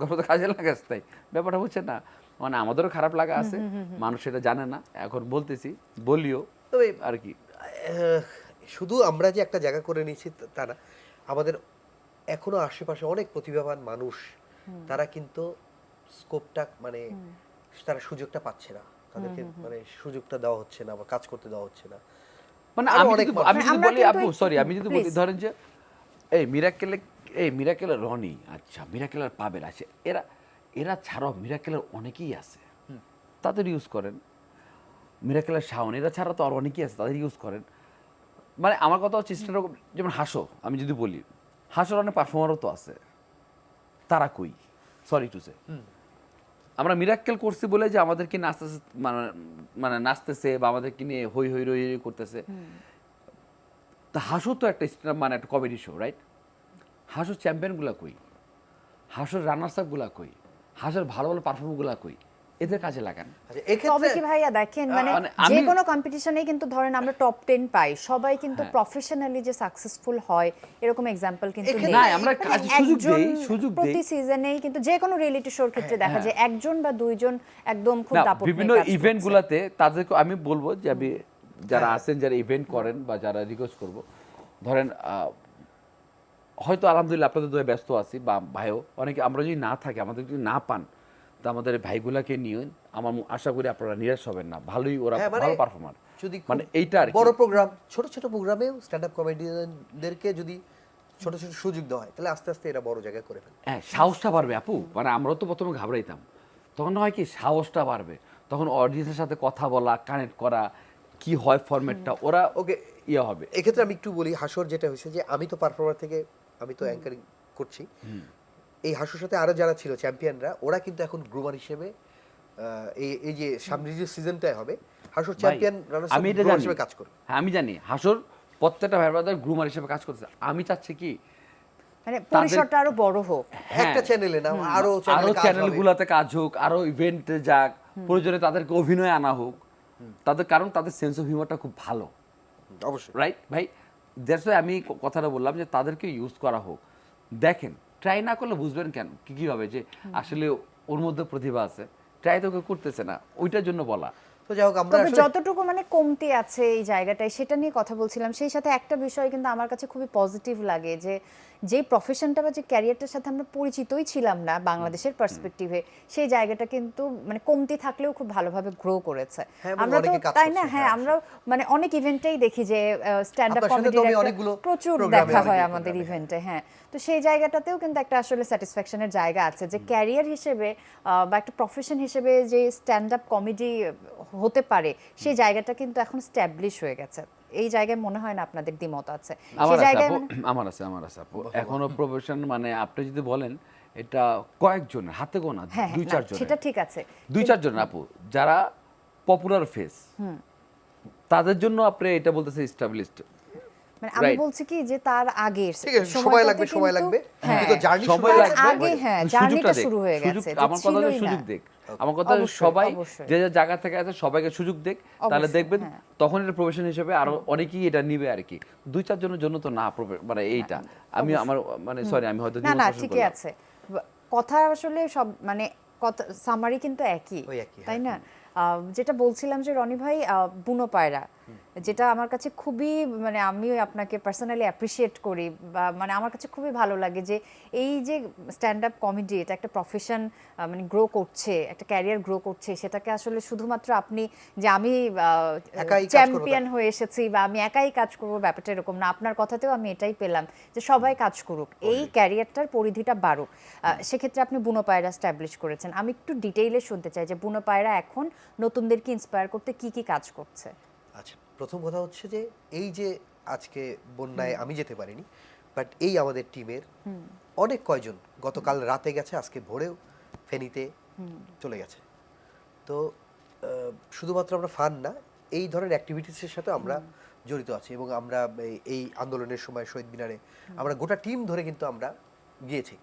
গর্ব তো কাজে লাগাস, তাই ব্যাপারটা হচ্ছে না, মানে আমাদেরও খারাপ লাগা আছে, মানুষ সেটা জানে না, এখন বলতেছি, বলিও তবে আর কি। শুধু আমরা যে একটা জায়গা করে নিচ্ছি তা না, আমাদের এখনো আশেপাশে অনেক প্রতিভাবান মানুষ, তারা কিন্তু স্কোপটা মানে তারা সুযোগটা পাচ্ছে না, তাদেরকে মানে সুযোগটা দেওয়া হচ্ছে না বা কাজ করতে দেওয়া হচ্ছে না। মানে আরো আমি অনেক যদি মানুষ। আমি যদি আমরা বলি কিন্তু আপু সরি, আমি যদি বলি please। ধরেন যে মিরাকেলের রনি, আচ্ছা মিরাকেলের পাবেল আছে, এরা ছাড়াও মিরাকেলের অনেকেই আছে, তাদের ইউজ করেন। মিরাকেলের শাওন, এরা ছাড়া তো আর অনেকেই আছে, তাদের ইউজ করেন। মানে আমার কথা হচ্ছে স্ট্যান্ডার্ড, যেমন হাসো, আমি যদি বলি হাসোর অনেক পারফর্মারও তো আছে, তারা কই, সরি টু সে। আমরা মিরাক্কেল করছি বলে যে আমাদেরকে নাচতেছে, মানে নাচতেছে বা আমাদেরকে নিয়ে হই হই রই রই করতেছে, তা হাসো তো একটা মানে একটা কমেডি শো, রাইট? হাসোর চ্যাম্পিয়নগুলা কই, হাসোর রানার্স আপগুলা কই, হাসোর ভালো ভালো পারফর্মারগুলা কই, এদের কাজে লাগান। আচ্ছা, তবে এক্ষেত্রে কি ভাইয়া দেখেন, মানে মানে যে আমি- কোনো কম্পিটিশনে কিন্তু ধরেন আমরা টপ 10 পাই, সবাই কিন্তু প্রফেশনালি যে সাকসেসফুল হয় এরকম এক্সাম্পল কিন্তু এক্ষেত্রে- নেই। না, আমরা মানে কাজ সুযোগ দেই, একজন সুযোগ দেই। প্রতি সিজনেই কিন্তু যে কোনো রিয়েলিটি শোর ক্ষেত্রে দেখা যায় একজন বা দুইজন একদম খুব না, দাপট নিয়ে বিভিন্ন কাজ ইভেন্ট করছে। গুলাতে তাদেরকে আমি বলবো যে আমি যারা আছেন, যারা ইভেন্ট করেন বা যারা রিকোয়েস্ট করব, ধরেন হয়তো আলহামদুলিল্লাহ আপনাদের দোয়া ব্যস্ত আছি বা ভাইও অনেকে, আমরা যদি না থাকি, আমাদের যদি না পান, তো আমাদের ভাইগুলাকে নিয়ে আমার আশা করি আপনারা নিরাশ হবেন না, ভালোই ওরা হ্যাঁ, মানে ভালো পারফর্মার। যদি মানে খুব এইটা আর কি। বড় প্রোগ্রাম, ছোট ছোট প্রোগ্রামেও স্ট্যান্ড আপ কমেডিয়ানদেরকে যদি ছোট ছোট সুযোগ দেওয়া হয় তাহলে আস্তে আস্তে এরা বড় জায়গায় করে ফেলে। হ্যাঁ, সাহসটা বাড়বে আপু। মানে আমরাও তো প্রথমে ঘাবড়াইতাম, তখন হয় কি সাহসটা বাড়বে, তখন অডিয়েন্সের সাথে কথা বলা, কানেক্ট করা, কি হয় ফরম্যাটটা ওরা ওকে, ইয়ে হবে। এক্ষেত্রে আমি একটু বলি, হাসর যেটা হয়েছে যে আমি তো পারফর্মার থেকে আমি তো অ্যাঙ্কারিং করছি, এই হাসুর সাথে আরো যারা ছিল চ্যাম্পিয়নরা, ওরা কিন্তু এখন গ্রুমার হিসেবে এই এই যে সামনে যে সিজনটায় হবে হাসুর ভাই, চ্যাম্পিয়ন রানার্স আমি এটা গ্রুমার জানি, হিসেবে কাজ করবে। হ্যাঁ আমি জানি হাসর প্রত্যেকটা ভাই ব্রাদার গ্রুমার হিসেবে কাজ করতেছে। আমি চাচ্ছি কি মানে পরিসরটা আরো বড় হোক। হ্যাঁ, একটা চ্যানেলে না, আরো আরো চ্যানেলে কাজ হবে। চ্যানেলগুলোতে কাজ হোক, আরো ইভেন্টে যাক, প্রয়োজনে তাদেরকে অভিনয় আনা হোক, তাদের কারণ তাদের সেন্স অফ হিউমারটা খুব ভালো, অবশ্যই। রাইট ভাই? দ্যাটস ওয়াই আমি কথাটা বললাম যে তাদেরকে ইউজ করা হোক। দেখেন, ট্রাই না করলে বুঝবেন কেন কিভাবে যে আসলে ওর মধ্যে প্রতিভা আছে, ট্রাই তো কেউ করতেছে না, ওইটার জন্য বলা। তো যাই হোক, আমরা তবে আসলে যতটুকু মানে কমতি আছে এই জায়গাটায় সেটা নিয়ে কথা বলছিলাম। সেই সাথে একটা বিষয় কিন্তু আমার কাছে খুবই পজিটিভ লাগে, যে যেই প্রফেশনটা বা যে ক্যারিয়ারটার সাথে আমরা পরিচিতই ছিলাম না বাংলাদেশের পার্সপেক্টিভে, সেই জায়গাটা কিন্তু মানে কমতি থাকলেও খুব ভালোভাবে গ্রো করেছে। হ্যাঁ, এবং আমরা তো অনেকে কাজ তাই না, করছে, হ্যাঁ হ্যাঁ, আমরা মানে অনেক ইভেন্টেই দেখি যে স্ট্যান্ড আপ আপনার সাথে তো কমেডির আমি অনেকগুলো প্রচুর প্রোগ্রামে, দেখা হয় অনেকগুলো আমাদের প্রোগ্রামে, ইভেন্টে। হ্যাঁ, তো সেই জায়গাটাতেও কিন্তু একটা আসলে স্যাটিসফ্যাকশনের জায়গা আছে, যে ক্যারিয়ার হিসেবে বা একটা প্রফেশন হিসেবে যে স্ট্যান্ড আপ কমেডি হতে পারে, সেই জায়গাটা কিন্তু এখন স্ট্যাবলিশ হয়ে গেছে। এই জায়গায় মনে হয় না আপনাদের দ্বিমত আছে? আমার সেই আছে জায়গায় আপু, মানে- আমার আছে আপু। এখনো প্রফেশন মানে আপনি যদি বলেন এটা কয়েকজনের হাতে গোনা, হ্যাঁ, দুই না, চার জন, সেটা ঠিক আছে। দুই চার জন আপু যারা পপুলার ফেস, তাদের জন্য আপনি এটা বলতেছে এস্টাবলিশড। মানে আমি Right. বলছি কি যে তার আগে ঠিক আছে, সময় লাগবে, সময় লাগবে, কিন্তু জার্নি সময় তার লাগবে, আগে হ্যাঁ সুযোগটা জার্নিটা দেখ, শুরু হয়ে সুযোগ- গেছে, যে আমার কথা হলো ছিলই না। সুযোগ দেখ, আমার কথা হলো অবশ্যই, সবাই অবশ্যই। যে যে জায়গা থেকে আছে সবাইকে সুযোগ দেখ, তাহলে অবশ্যই, দেখবেন হ্যাঁ। তখন এটা প্রফেশন হিসেবে আরো অনেকেই এটা নিবে আর কি। দুই চার জনের জন্য তো না মানে এইটা আমি আমার মানে সরি আমি হয়তো না দ্বিমত না পোষণ ঠিকই করলাম। আছে। কথা আসলে সব মানে কথা সামারি কিন্তু একই, ওই একই, তাই না? যেটা বলছিলাম যে রনি ভাই, বুনো পায়রা, যেটা আমার কাছে খুবই মানে আমি আপনাকে পার্সোনালি অ্যাপ্রিসিয়েট করি, বা মানে আমার কাছে খুবই ভালো লাগে যে এই যে স্ট্যান্ড আপ কমেডি এটা একটা প্রফেশন মানে গ্রো করছে, একটা ক্যারিয়ার গ্রো করছে, সেটাকে আসলে শুধুমাত্র আপনি যে আমি একাই কাজ করবো চ্যাম্পিয়ন হয়ে এসেছি বা আমি একাই কাজ করবো, ব্যাপারটা এরকম না। আপনার কথাতেও আমি এটাই পেলাম যে সবাই কাজ করুক, এই ক্যারিয়ারটার পরিধিটা বাড়ুক। সেক্ষেত্রে আপনি বুনো পায়রা স্ট্যাবলিশ করেছেন। আমি একটু ডিটেইলে শুনতে চাই যে বুনো পায়রা এখন নতুনদেরকে ইন্সপায়ার করতে কি কি কাজ করছে। আচ্ছা, প্রথম কথা হচ্ছে যে এই যে আজকে বন্যায় আমি যেতে পারিনি, বাট এই আমাদের টিমের অনেক কয়জন গতকাল রাতে গেছে, আজকে ভোরেও ফেনীতে চলে গেছে। তো শুধুমাত্র আমরা ফান না, এই ধরনের অ্যাক্টিভিটিসের সাথে আমরা জড়িত আছি, এবং আমরা এই আন্দোলনের সময় শহীদ মিনারে আমরা গোটা টিম ধরে কিন্তু আমরা গিয়েছি।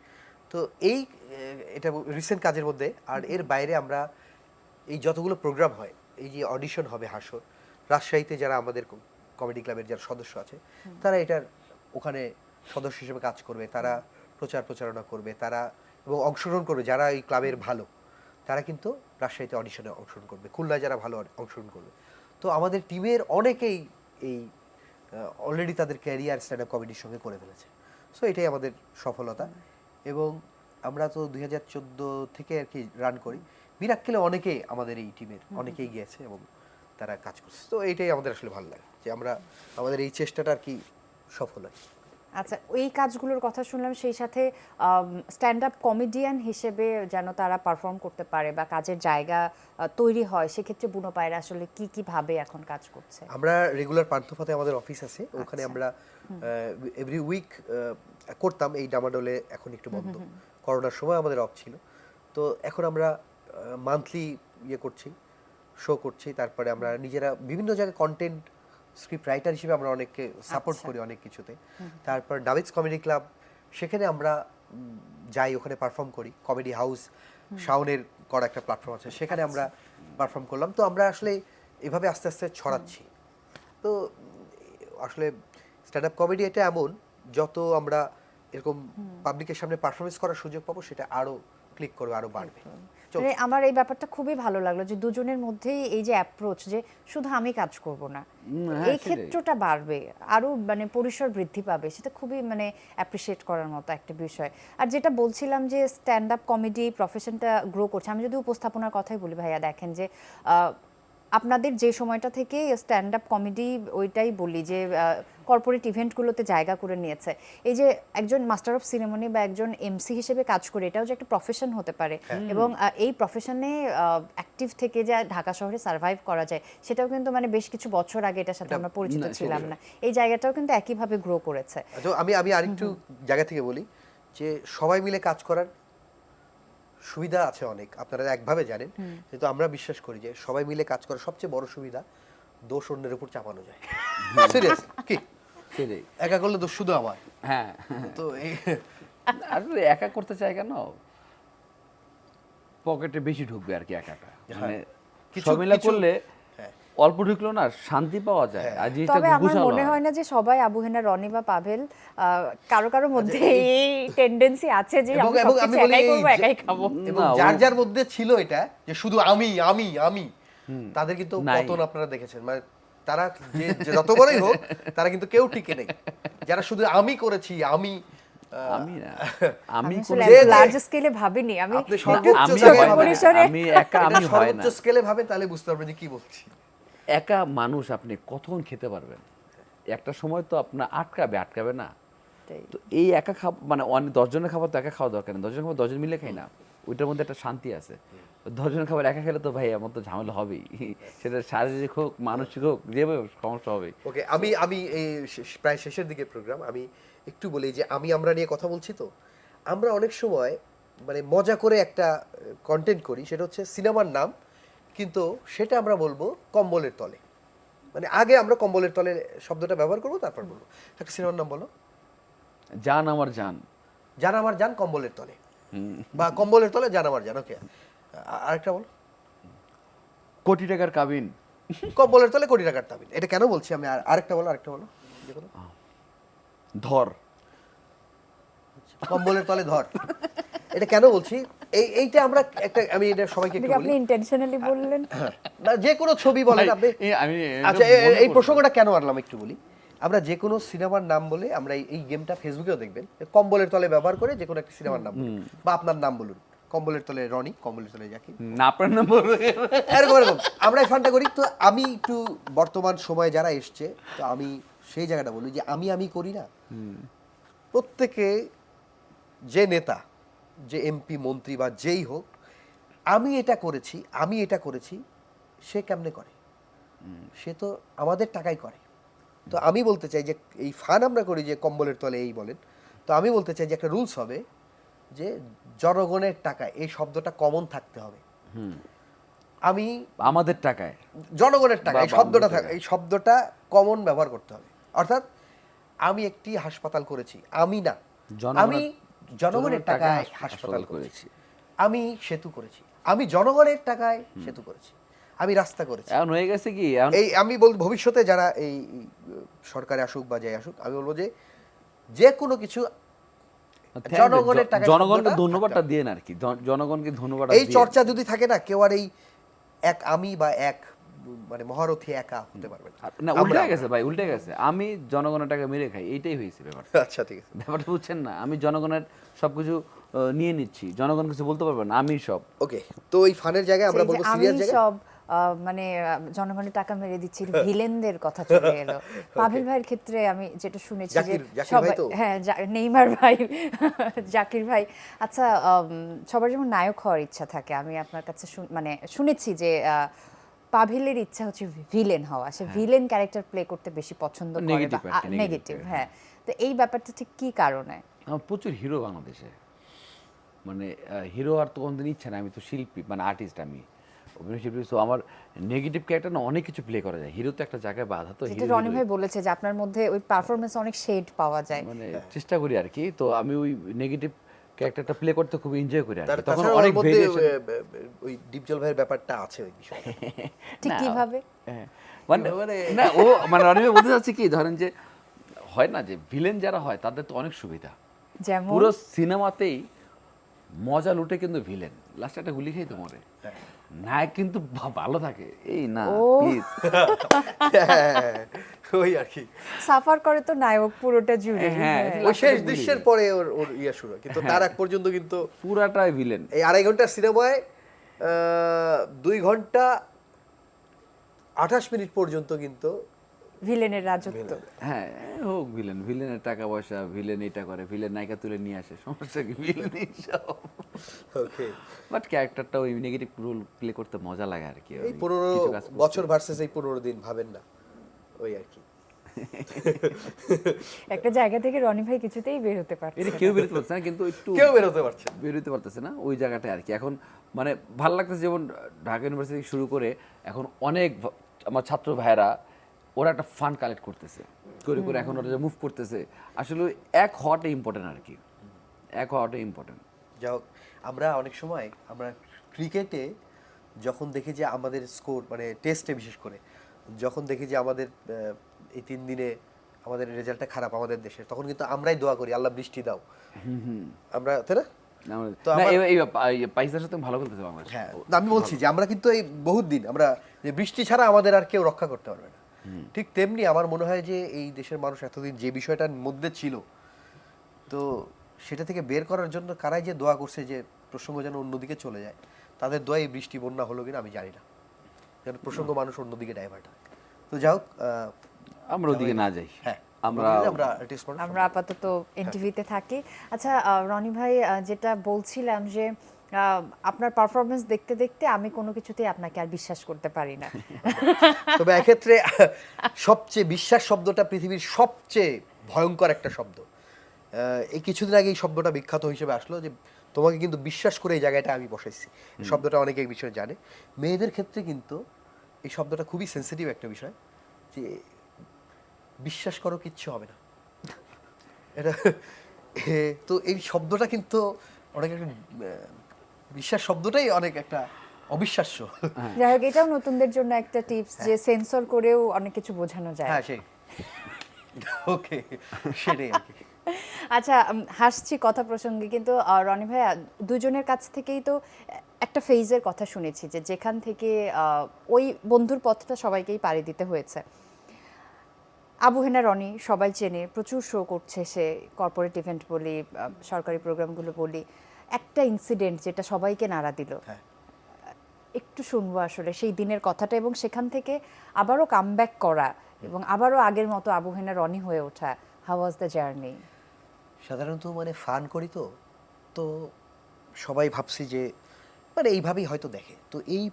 তো এই এটা রিসেন্ট কাজের মধ্যে। আর এর বাইরে আমরা এই যতগুলো প্রোগ্রাম হয়, এই যে অডিশন হবে হাসর, রাজশাহীতে যারা আমাদের কমেডি ক্লাবের যারা সদস্য আছে তারা এটার ওখানে সদস্য হিসেবে কাজ করবে, তারা প্রচারণা করবে, তারা এবং অংশগ্রহণ করবে। যারা এই ক্লাবের ভালো তারা কিন্তু রাজশাহীতে অডিশনে অংশগ্রহণ করবে, খুলনায় যারা ভালো অংশগ্রহণ করবে। তো আমাদের টিমের অনেকেই এই অলরেডি তাদের ক্যারিয়ার স্ট্যান্ড আপ কমেডির সঙ্গে করে ফেলেছে। সো এটাই আমাদের সফলতা। এবং আমরা তো 2014 থেকে আর কি রান করি, মিরাক্কেলে অনেকেই আমাদের এই টিমের অনেকেই গিয়েছে এবং তারা কাজ করছে। তো এইটাই আমাদের আসলে ভালো লাগে যে আমরা আমাদের এই চেষ্টাটা আর কি সফল হয়। আচ্ছা, এই কাজগুলোর কথা শুনলাম, সেই সাথে স্ট্যান্ড আপ কমেডিয়ান হিসেবে যেন তারা পারফর্ম করতে পারে বা কাজের জায়গা তৈরি হয়, সেক্ষেত্রে বুনো পায়রা আসলে কি কি ভাবে এখন কাজ করছে? আমরা রেগুলার পান্থপথে আমাদের অফিস আছে, ওখানে আমরা এভরি উইক করতাম। এই ডামাডোলে এখন একটু বন্ধ, করোনার সময় আমাদের অফ ছিল। তো এখন আমরা মান্থলি ইয়ে করছি, শো করছি। তারপরে আমরা নিজেরা বিভিন্ন জায়গায় কন্টেন্ট স্ক্রিপ্ট রাইটার হিসেবে আমরা অনেককে সাপোর্ট করি অনেক কিছুতে। তারপর নাভিজ কমেডি ক্লাব, সেখানে আমরা যাই, ওখানে পারফর্ম করি। কমেডি হাউস শাওনের করা একটা প্ল্যাটফর্ম আছে, সেখানে আমরা পারফর্ম করলাম। তো আমরা আসলে এভাবে আস্তে আস্তে ছড়াচ্ছি। তো আসলে স্ট্যান্ড আপ কমেডি এটা এমন, যত আমরা এরকম পাবলিকের সামনে পারফরমেন্স করার সুযোগ পাবো, সেটা আরো ক্লিক করবে, আরো বাড়বে। চলছে। মানে আমার এই ব্যাপারটা খুবই ভালো লাগলো যে দুজনের মধ্যেই এই যে অ্যাপ্রোচ যে শুধু আমি কাজ করব না, হ্যাঁ, এই সেটাই। ক্ষেত্রটা বাড়বে, আরো মানে পরিসর বৃদ্ধি পাবে, সেটা খুবই মানে অ্যাপ্রিসিয়েট করার মতো একটা বিষয়। আর যেটা বলছিলাম যে স্ট্যান্ড আপ কমেডি প্রফেশনটা গ্রো করছে, আমি যদি উপস্থাপনার কথাই বলি ভাইয়া, দেখেন যে আপনাদের যে সময়টা থেকে স্ট্যান্ড আপ কমেডি ওইটাই বলি যে কর্পোরেট ইভেন্টগুলোতে জায়গা করে নিয়েছে, এই যে একজন মাস্টার অফ সিনেমনি বা একজন এমসি হিসেবে কাজ করে, এটাও যে একটা প্রফেশন হতে পারে এবং এই প্রফেশনে অ্যাক্টিভ থেকে যে ঢাকা শহরে সার্ভাইভ করা যায়, সেটাও কিন্তু মানে বেশ কিছু বছর আগে এটার সাথে আমরা পরিচিত ছিলাম না, এই জায়গাটাও কিন্তু একইভাবে গ্রো করেছে। আচ্ছা, আমি আরেকটু জায়গা থেকে বলি যে সবাই মিলে কাজ করার সুবিধা আছে অনেক, আপনারা একভাবে জানেন, কিন্তু আমরা বিশ্বাস করি যে সবাই মিলে কাজ করার সবচেয়ে বড় সুবিধা দোষ অন্যের উপর চাপানো যায়। সিরিয়াস কি সেটাই। একা করলে দোষ শুধু আমার, হ্যাঁ, তো আসলে একা করতে চাই কেন, পকেটে বেশি ঢুকবে আর কি একাটা, মানে কিছু- সব মিলে কিছু- করলে হ্যাঁ। অল্প ঢুকলো না শান্তি পাওয়া যায়, আর জিনিসটা তবে আমার গুছালো মনে হয় না যে সবাই আবু হেনা, রনি বা পাভেল কারো কারো মধ্যে এই টেন্ডেন্সি আছে যে এবং আমি এবং আমি সবকিছু বলি একাই এই করবো, যে- একাই খাবো। এবং না, যার যার মধ্যে ছিল এটা যে শুধু আমি আমি আমি, তাদের কিন্তু নাই। পতন আপনারা দেখেছেন, মানে তারা যে যত বড়ই হোক তারা কিন্তু কেউ টিকে নেই। যারা শুধু আমি করেছি আমি, আমি না, আমি আমি কোনো আসলে লার্জ স্কেলে ভাবিনি, আমি আপনি সর্বোচ্চ আমি জায়গায় হয় না, ভাবেন। পরিসরে আমি একা এটা আমি হয় না, সর্বোচ্চ স্কেলে ভাবে, তাহলে বুঝতে পারবেন যে কি বলছি। একা মানুষ আপনি কতক্ষণ খেতে পারবেন, একটা সময় তো আপনার আটকাবে না, তো এই একা খাবার মানে 10 জনের খাবার তো একা খাওয়া দরকার নেই, 10 জনের খাবার 10 জন মিলে খাই না, ওইটার মধ্যে একটা শান্তি আছে। 10 জনের খাবার একা খেলে তো ভাই আমার তো ঝামেলা হবেই, সেটা শারীরিক হোক মানসিক হোক যেভাবে হোক সমস্যা হবেই। ওকে, আমি এই প্রায় শেষের দিকে প্রোগ্রাম, আমি একটু বলি যে আমরা নিয়ে কথা বলছি, তো আমরা অনেক সময় মানে মজা করে একটা কন্টেন্ট করি, সেটা হচ্ছে সিনেমার নাম, কিন্তু সেটা আমরা বলবো কম্বলের তলে, মানে আগে আমরা কম্বলের তলে শব্দটা ব্যবহার করবো, তারপর বলবো একটা সিনেমার নাম বলো। জান আমার জান, জান আমার জান কম্বলের তলে, বা কম্বলের তলে জান আমার জান। ওকে, আরেকটা বলো। কোটি টাকার কাবিন, কম্বলের তলে কোটি টাকার তাবিজ। এটা কেন বলছি আমি, আরেকটা বলো যে কোনো। ধর, কম্বলের তলে ধর। এটা কেন বলছি, এইটা আমরা একটা, আমি এটা সবাইকে একটু আপনি বলি, ইন্টেনশনালি বললেন। না যে কোনো ছবি বলেন আপনি। আমি আচ্ছা, এই প্রসঙ্গটা কেন আনলাম একটু বলি। আমরা যে কোনো সিনেমার নাম বলে, আমরা এই গেমটা ফেসবুকেও দেখবেন, কম্বলের তলে ব্যবহার করে যে কোনো একটা সিনেমার নাম বলুন, বা আপনার নাম বলুন, কম্বলের তলে রনি, কম্বলের তলে জাকির, না আপনার নাম বলবো। এরকম আমরা এই ফানটা করি। তো আমি একটু বর্তমান সময়ে যারা এসছে, তো আমি সেই জায়গাটা বলি যে আমি করি না, প্রত্যেকে যে নেতা, যে এমপি মন্ত্রী বা যেই হোক, আমি এটা করেছি, সে কেমনে করে, সে তো আমাদের টাকাই করে। তো আমি বলতে চাই যে এই ফান আমরা করি যে কম্বলের তলে এই বলেন, তো আমি বলতে চাই যে একটা রুলস হবে যে জনগণের টাকায়, এই শব্দটা কমন থাকতে হবে। আমি আমাদের টাকায়, জনগণের টাকা, এই বা শব্দটা আমাদের এই শব্দটা কমন ব্যবহার করতে হবে। অর্থাৎ আমি একটি হাসপাতাল করেছি, আমি না, আমি জনগণের টাকায় হাসপাতাল করেছি, আমি সেতু করেছি, আমি জনগণের টাকায় সেতু করেছি, আমি রাস্তা করেছি। এখন হয়ে গেছে কি, এখন এই আমি বলবো ভবিষ্যতে যারা এই সরকারে আসুক বা যাই আসুক, আমি বলবো যে কোনো কিছু জনগণের টাকায় জনগণকে শব্দটা ধন্যবাদটা থাকতে হবে। দিয়ে আর কি, জনগণকে ধন্যবাদ এই চর্চা যদি থাকে না, কেউ আর এই এক আমি বা এক মানে মহারথী একা হতে পারবে না। না, উল্টে গেছে ভাই, উল্টে গেছে, আমি জনগণের টাকা মেরে খাই, এইটাই হয়েছে ব্যাপারটা। আচ্ছা, ঠিক আছে। ব্যাপারটা বুঝছেন না, আমি জনগণের সবকিছু নিয়ে নিচ্ছি, জনগণ কিছু বলতে পারবে না, আমি সব। ওকে, তো এই ফানের জায়গায় আমরা সেই যে বলবো আমি সিরিয়াস জায়গায়। সব মানে জনগণের টাকা মেরে দিচ্ছি, ভিলেনদের কথা চলে এলো। পাভেল ভাইয়ের ক্ষেত্রে আমি যেটা শুনেছি যে জাকির সবাই, ভাই তো? হ্যাঁ নেইমার ভাই, জাকির ভাই। আচ্ছা, সবার যেমন নায়ক হওয়ার ইচ্ছা থাকে, আমি আপনার কাছে মানে শুনেছি যে পাভেলের ইচ্ছা হচ্ছে ভিলেন হওয়া, সে ভিলেন ক্যারেক্টার প্লে করতে বেশি পছন্দ করে, Negative আর কি, নেগেটিভ। negative, হ্যাঁ, তো এই ব্যাপারটা ঠিক কি কারণে? আমার প্রচুর হিরো বাংলাদেশে, মানে হিরো আর তো কোনদিন ইচ্ছা না, আমি তো শিল্পী মানে আর্টিস্ট, আমি অভিনয় শিল্পী, তো আমার নেগেটিভ ক্যারেক্টার না অনেক কিছু প্লে করা যায়, হিরো তো একটা জায়গায় বাধা, তো যেটা রনি ভাই বলেছে যে আপনার মধ্যে ওই পারফরমেন্স অনেক শেড পাওয়া যায়। মানে চেষ্টা করি আর কি, তো আমি ওই নেগেটিভ ক্যারেক্টারটা প্লে করতে খুব এনজয় করি আর কি, তখন তাছাড়া অনেক ওর মধ্যে ভেরিয়েশন। ওই ডিপজল ভাইয়ের ব্যাপারটা আছে, ওই বিষয়ে। ঠিক কিভাবে? মানে না, ও মানে রনি ভাই বলতে চাচ্ছে কি, ধরেন যে হয় না যে ভিলেন যারা হয় তাদের তো অনেক সুবিধা, যেমন পুরো সিনেমাতেই মজা লুটে কিন্তু ভিলেন, লাস্টে একটা গুলি খেয়ে তো মরে হ্যাঁ। নায়ক কিন্তু ভালো থাকে এই না ও। প্লিজ হ্যাঁ, ওই আর কি সাফার করে তো নায়ক পুরোটা জুড়ে। হ্যাঁ, হ্যাঁ। ওই শেষ গুলি। দৃশ্যের পরে ওর ওর ইয়ে শুরু হয়। কিন্তু তার আগ পর্যন্ত কিন্তু পুরাটাই ভিলেন এই 2.5 ঘন্টার সিনেমায় 2 ঘন্টা 28 মিনিট পর্যন্ত কিন্তু ভিলেনের রাজত্ব। হ্যাঁ হোক ভিলেন ভিলেনের টাকা পয়সা ভিলেন এটা করে ভিলেন নায়িকা তুলে নিয়ে আসে সমস্যা কি ভিলেন সব ওকে বাট ক্যারেক্টারটা ওই নেগেটিভ রোল প্লে করতে মজা লাগে আর কি এই ওই 15 কিছু কাজ করতে। বছর ভার্সেস এই 15 দিন ভাবেন না, ওই আর কি। একটা জায়গা থেকে রনি ভাই কিছুতেই বের হতে পারছে এটা না। কেউ বেরোতে পারছে না কিন্তু একটু কেউ বেরোতে পারছে না। বেরোতে পারতেছে না ওই জায়গাটায় আর কি এখন মানে ভালো লাগতেছে যেমন ঢাকা ইউনিভার্সিটি শুরু করে এখন অনেক আমার ছাত্র ভাইরা ওরা একটা ফান্ড কালেক্ট করতেছে করে করে এখন ওরা যে মুভ করতেছে আসলে এক হওয়াটা ইম্পর্টেন্ট আর কি এক হওয়াটা ইম্পর্টেন্ট যাই হোক, আমরা অনেক সময় আমরা ক্রিকেটে যখন দেখি যে আমাদের স্কোর মানে টেস্টে বিশেষ করে যখন দেখি যে আমাদের এই 3 দিনে আমাদের রেজাল্টটা খারাপ আমাদের দেশের, তখন কিন্তু আমরাই দোয়া করি আল্লাহ বৃষ্টি দাও। আমরা তাই না? তো না আমার- এই পাকিস্তানের সাথে ভালো খেলতেছে বাংলাদেশ হ্যাঁ, না, আমি বলছি যে আমরা কিন্তু এই বহুত দিন আমরা যে বৃষ্টি ছাড়া আমাদের আর কেউ রক্ষা করতে পারবে না। ঠিক তেমনি আমার মনে হয় যে এই দেশের মানুষ এতদিন যে বিষয়টার মধ্যে ছিল, তো সেটা থেকে বের করার জন্য কারাই যে দোয়া করছে যে প্রসঙ্গ যেন অন্যদিকে চলে যায়, তাদের দোয়াই বৃষ্টি বন্যা হলো কিনা আমি জানি না, যেন প্রসঙ্গ মানুষ অন্যদিকে ডাইভার্ট হয়। তো যাই হোক, আমরা ওদিকে না যাই হ্যাঁ আমরা আমরা artist মানুষ, আমরা আপাতত এনটিভিতে থাকি। আচ্ছা রনি ভাই, যেটা বলছিলাম যে আপনার পারফরমেন্স দেখতে দেখতে আমি কোনো কিছুতেই আপনাকে আর বিশ্বাস করতে পারি না। তবে এক্ষেত্রে সবচেয়ে বিশ্বাস শব্দটা পৃথিবীর সবচেয়ে ভয়ঙ্কর একটা শব্দ। এই কিছুদিন আগে এই শব্দটা বিখ্যাত হিসেবে আসলো যে তোমাকে কিন্তু বিশ্বাস করে এই জায়গাটা আমি বসাইছি। এই শব্দটা অনেকে এই বিষয়ে জানে। মেয়েদের ক্ষেত্রে কিন্তু এই শব্দটা খুবই সেন্সিটিভ একটা বিষয়, যে বিশ্বাস করো কিচ্ছু হবে না। এটা তো এই শব্দটা কিন্তু অনেক একটা বিশ্বাস শব্দটাই অনেক একটা অবিশ্বাস্য। যাই হোক, এটাও নতুনদের জন্য একটা টিপস যে সেন্সর করেও অনেক কিছু বোঝানো যায়। হ্যাঁ সেই ওকে সেটাই আর কি। আচ্ছা, হাসছি কথা প্রসঙ্গে, কিন্তু রনি ভাইয়া দুজনের কাছ থেকেই তো একটা ফেজের কথা শুনেছি যে যেখান থেকে ওই বন্ধুর পথটা সবাইকেই পাড়ি দিতে হয়েছে। আবু হেনা রনি সবাই চেনে, প্রচুর শো করছে সে, কর্পোরেট ইভেন্ট বলি, সরকারি প্রোগ্রামগুলো বলি। একটা ইনসিডেন্ট যেটা সবাইকে নাড়া দিল, হ্যাঁ। একটু শুনবো আসলে সেই দিনের কথাটা, এবং সেখান থেকে আবারও কামব্যাক করা এবং আবারও আগের মতো আবু হেনা রনি হয়ে ওঠা। How was the journey? সাধারণত মানে ফান করি তো তো সবাই ভাবছি যে মানে এইভাবেই হয়তো দেখে, তো এই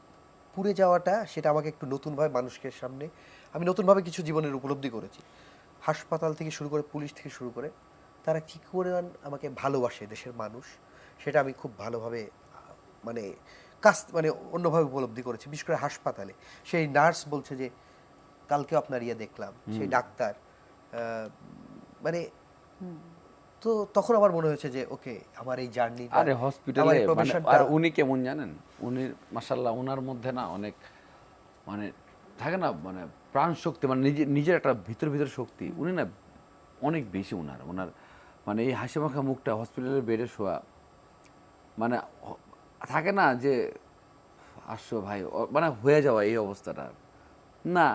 পুড়ে যাওয়াটা সেটা আমাকে একটু নতুনভাবে মানুষের সামনে আমি নতুনভাবে কিছু জীবনের উপলব্ধি করেছি। হাসপাতাল থেকে শুরু করে পুলিশ থেকে শুরু করে তারা কী করে আমাকে ভালোবাসে দেশের মানুষ, সেটা আমি খুব ভালোভাবে মানে মানে অন্যভাবে উপলব্ধি করেছি। বিশেষ করে হাসপাতালে সেই নার্স বলছে যে কালকেও আপনার ইয়ে দেখলাম, সেই ডাক্তার মানে, তো তখন আমার মনে হয়েছে যে ওকে আমার এই জার্নি আরে হসপিটালে মানে আর উনি কেমন জানেন, উনি মাশাআল্লাহ ওনার মধ্যে না অনেক মানে থাকে না মানে প্রাণ শক্তি, মানে নিজের একটা ভিতর শক্তি উনি না অনেক বেশি ওনার মানে এই হাসি মাখা মুখটা হসপিটালের বেডে শোয়া, মানে থাকে না যে আসো ভাই মানে হয়ে যাওয়া এই অবস্থাটা না,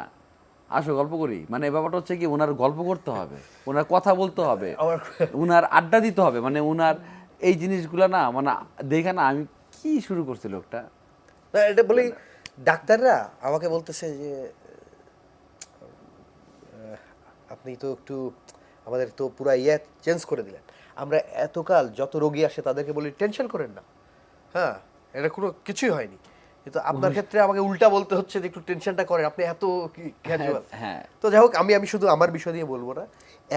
আসো গল্প করি, মানে ব্যাপারটা হচ্ছে কি ওনার গল্প করতে হবে, ওনার কথা বলতে হবে, ওনার আড্ডা দিতে হবে, মানে ওনার এই জিনিসগুলো না মানে দেখে না আমি কি শুরু করছি লোকটা। এটা বলি ডাক্তাররা আমাকে বলতেছে যে আপনি তো একটু আমাদের তো পুরো ইয়ে চেঞ্জ করে দিলেন, আমরা এতকাল যত রোগী আসে তাদেরকে বলি টেনশন করেন না, হ্যাঁ এটা কোনো কিছুই হয়নি, কিন্তু আপনার ক্ষেত্রে আমাকে উল্টা বলতে হচ্ছে যে একটু টেনশনটা করেন, আপনি এত ক্যাজুয়াল। হ্যাঁ তো যাই হোক, আমি শুধু আমার বিষয় দিয়ে বলবো না,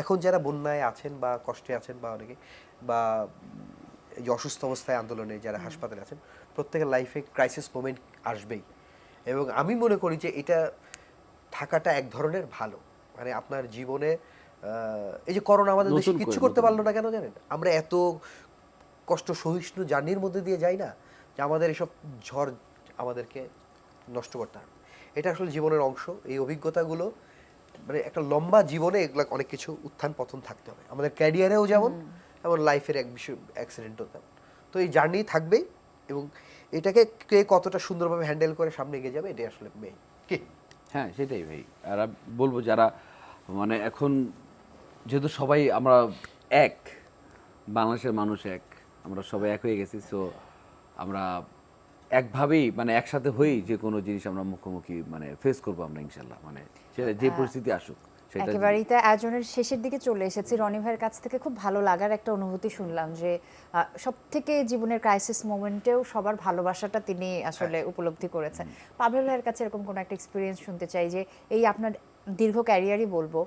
এখন যারা বন্যায় আছেন বা কষ্টে আছেন বা অনেকে বা এই যে অসুস্থ অবস্থায় আন্দোলনে যারা হাসপাতালে আছেন, প্রত্যেকের লাইফে ক্রাইসিস মোমেন্ট আসবেই, এবং আমি মনে করি যে এটা থাকাটা এক ধরনের ভালো, মানে আপনার জীবনে এই যে করোনা আমাদের দেশে কিচ্ছু করতে পারলো না কেন জানেন, আমরা এত কষ্ট সহিষ্ণু জার্নির মধ্যে দিয়ে যাই না যে আমাদের এসব ঝড় আমাদেরকে নষ্ট করতে হবে। এটা আসলে জীবনের অংশ, এই অভিজ্ঞতাগুলো মানে একটা লম্বা জীবনে এগুলো অনেক কিছু উত্থান পতন থাকতে হবে, আমাদের ক্যারিয়ারেও যেমন এবং লাইফের এক বিষয় অ্যাক্সিডেন্টও তেমন। তো এই জার্নি থাকবেই, এবং এটাকে কে কতটা সুন্দরভাবে হ্যান্ডেল করে সামনে এগিয়ে যাবে এটাই আসলে মেইন কি। হ্যাঁ সেটাই ভাই। আর আমি বলবো যারা মানে এখন যেহেতু সবাই আমরা এক, বাংলাদেশের মানুষ এক, আমরা সবাই এক হয়ে গেছি, সো আমরা একভাবেই মানে একসাথে হই যে কোনো জিনিস আমরা মুখোমুখি মানে ফেস করবো আমরা ইনশাল্লাহ, মানে সেটা যে পরিস্থিতি আসুক সেটা। একেবারেই তাই, আয়োজনের শেষের দিকে চলে এসেছি। রনি ভাইয়ের কাছ থেকে খুব ভালো লাগার একটা অনুভূতি শুনলাম যে সব থেকে জীবনের ক্রাইসিস মোমেন্টেও সবার ভালোবাসাটা তিনি আসলে উপলব্ধি করেছেন। পাভেল ভাইয়ের কাছে এরকম কোনো একটা এক্সপিরিয়েন্স শুনতে চাই যে এই আপনার দীর্ঘ ক্যারিয়ারই বলবো,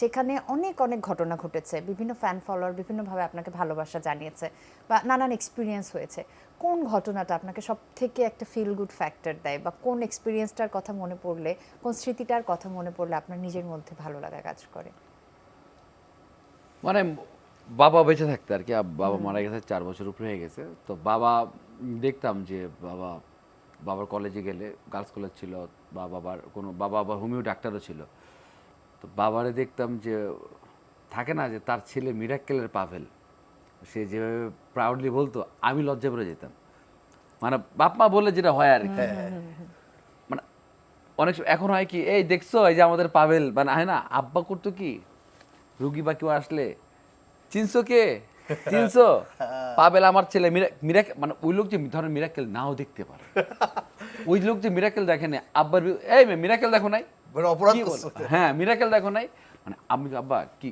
সেখানে অনেক অনেক ঘটনা ঘটেছে, বিভিন্ন ফ্যান ফলোয়ার বিভিন্নভাবে আপনাকে ভালোবাসা জানিয়েছে বা নানান এক্সপিরিয়েন্স হয়েছে। কোন ঘটনাটা আপনাকে সব থেকে একটা ফিল গুড ফ্যাক্টর দেয়, বা কোন এক্সপিরিয়েন্সটার কথা মনে পড়লে, কোন স্মৃতিটার কথা মনে পড়লে আপনার নিজের মধ্যে ভালো লাগা কাজ করে? মানে বাবা বেঁচে থাকতে আর কি, বাবা মারা গেছে 4 বছর উপরে হয়ে গেছে। তো বাবা দেখতাম যে বাবার কলেজে গেলে, গার্লস কলেজ ছিল, বা বাবা আবার হোমিও ডাক্তারও ছিল। তো বাবারে দেখতাম যে থাকে না যে তার ছেলে মিরাক্কেলের পাভেল, সে যেভাবে প্রাউডলি বলতো আমি লজ্জা পড়ে যেতাম। মানে বাপ মা বলে যেটা হয় আর কি, মানে অনেক এখন হয় কি, এই দেখছো এই যে আমাদের পাভেল, মানে হয় না, আব্বা করতো কি, রুগী বা কেউ আসলে চিনছো কে, চিনছো পাভেল আমার ছেলে মিরাকেল, মানে ওই লোক যে ধরেন মিরাকেল নাও দেখতে পারে, ওই লোক যে মিরাকেল দেখে না, আব্বার এই মিরাকেল দেখো নাই, মানে অপরাধ কি করছে। বলো? হ্যাঁ মিরাকেল দেখো নাই, মানে আমি আব্বা কি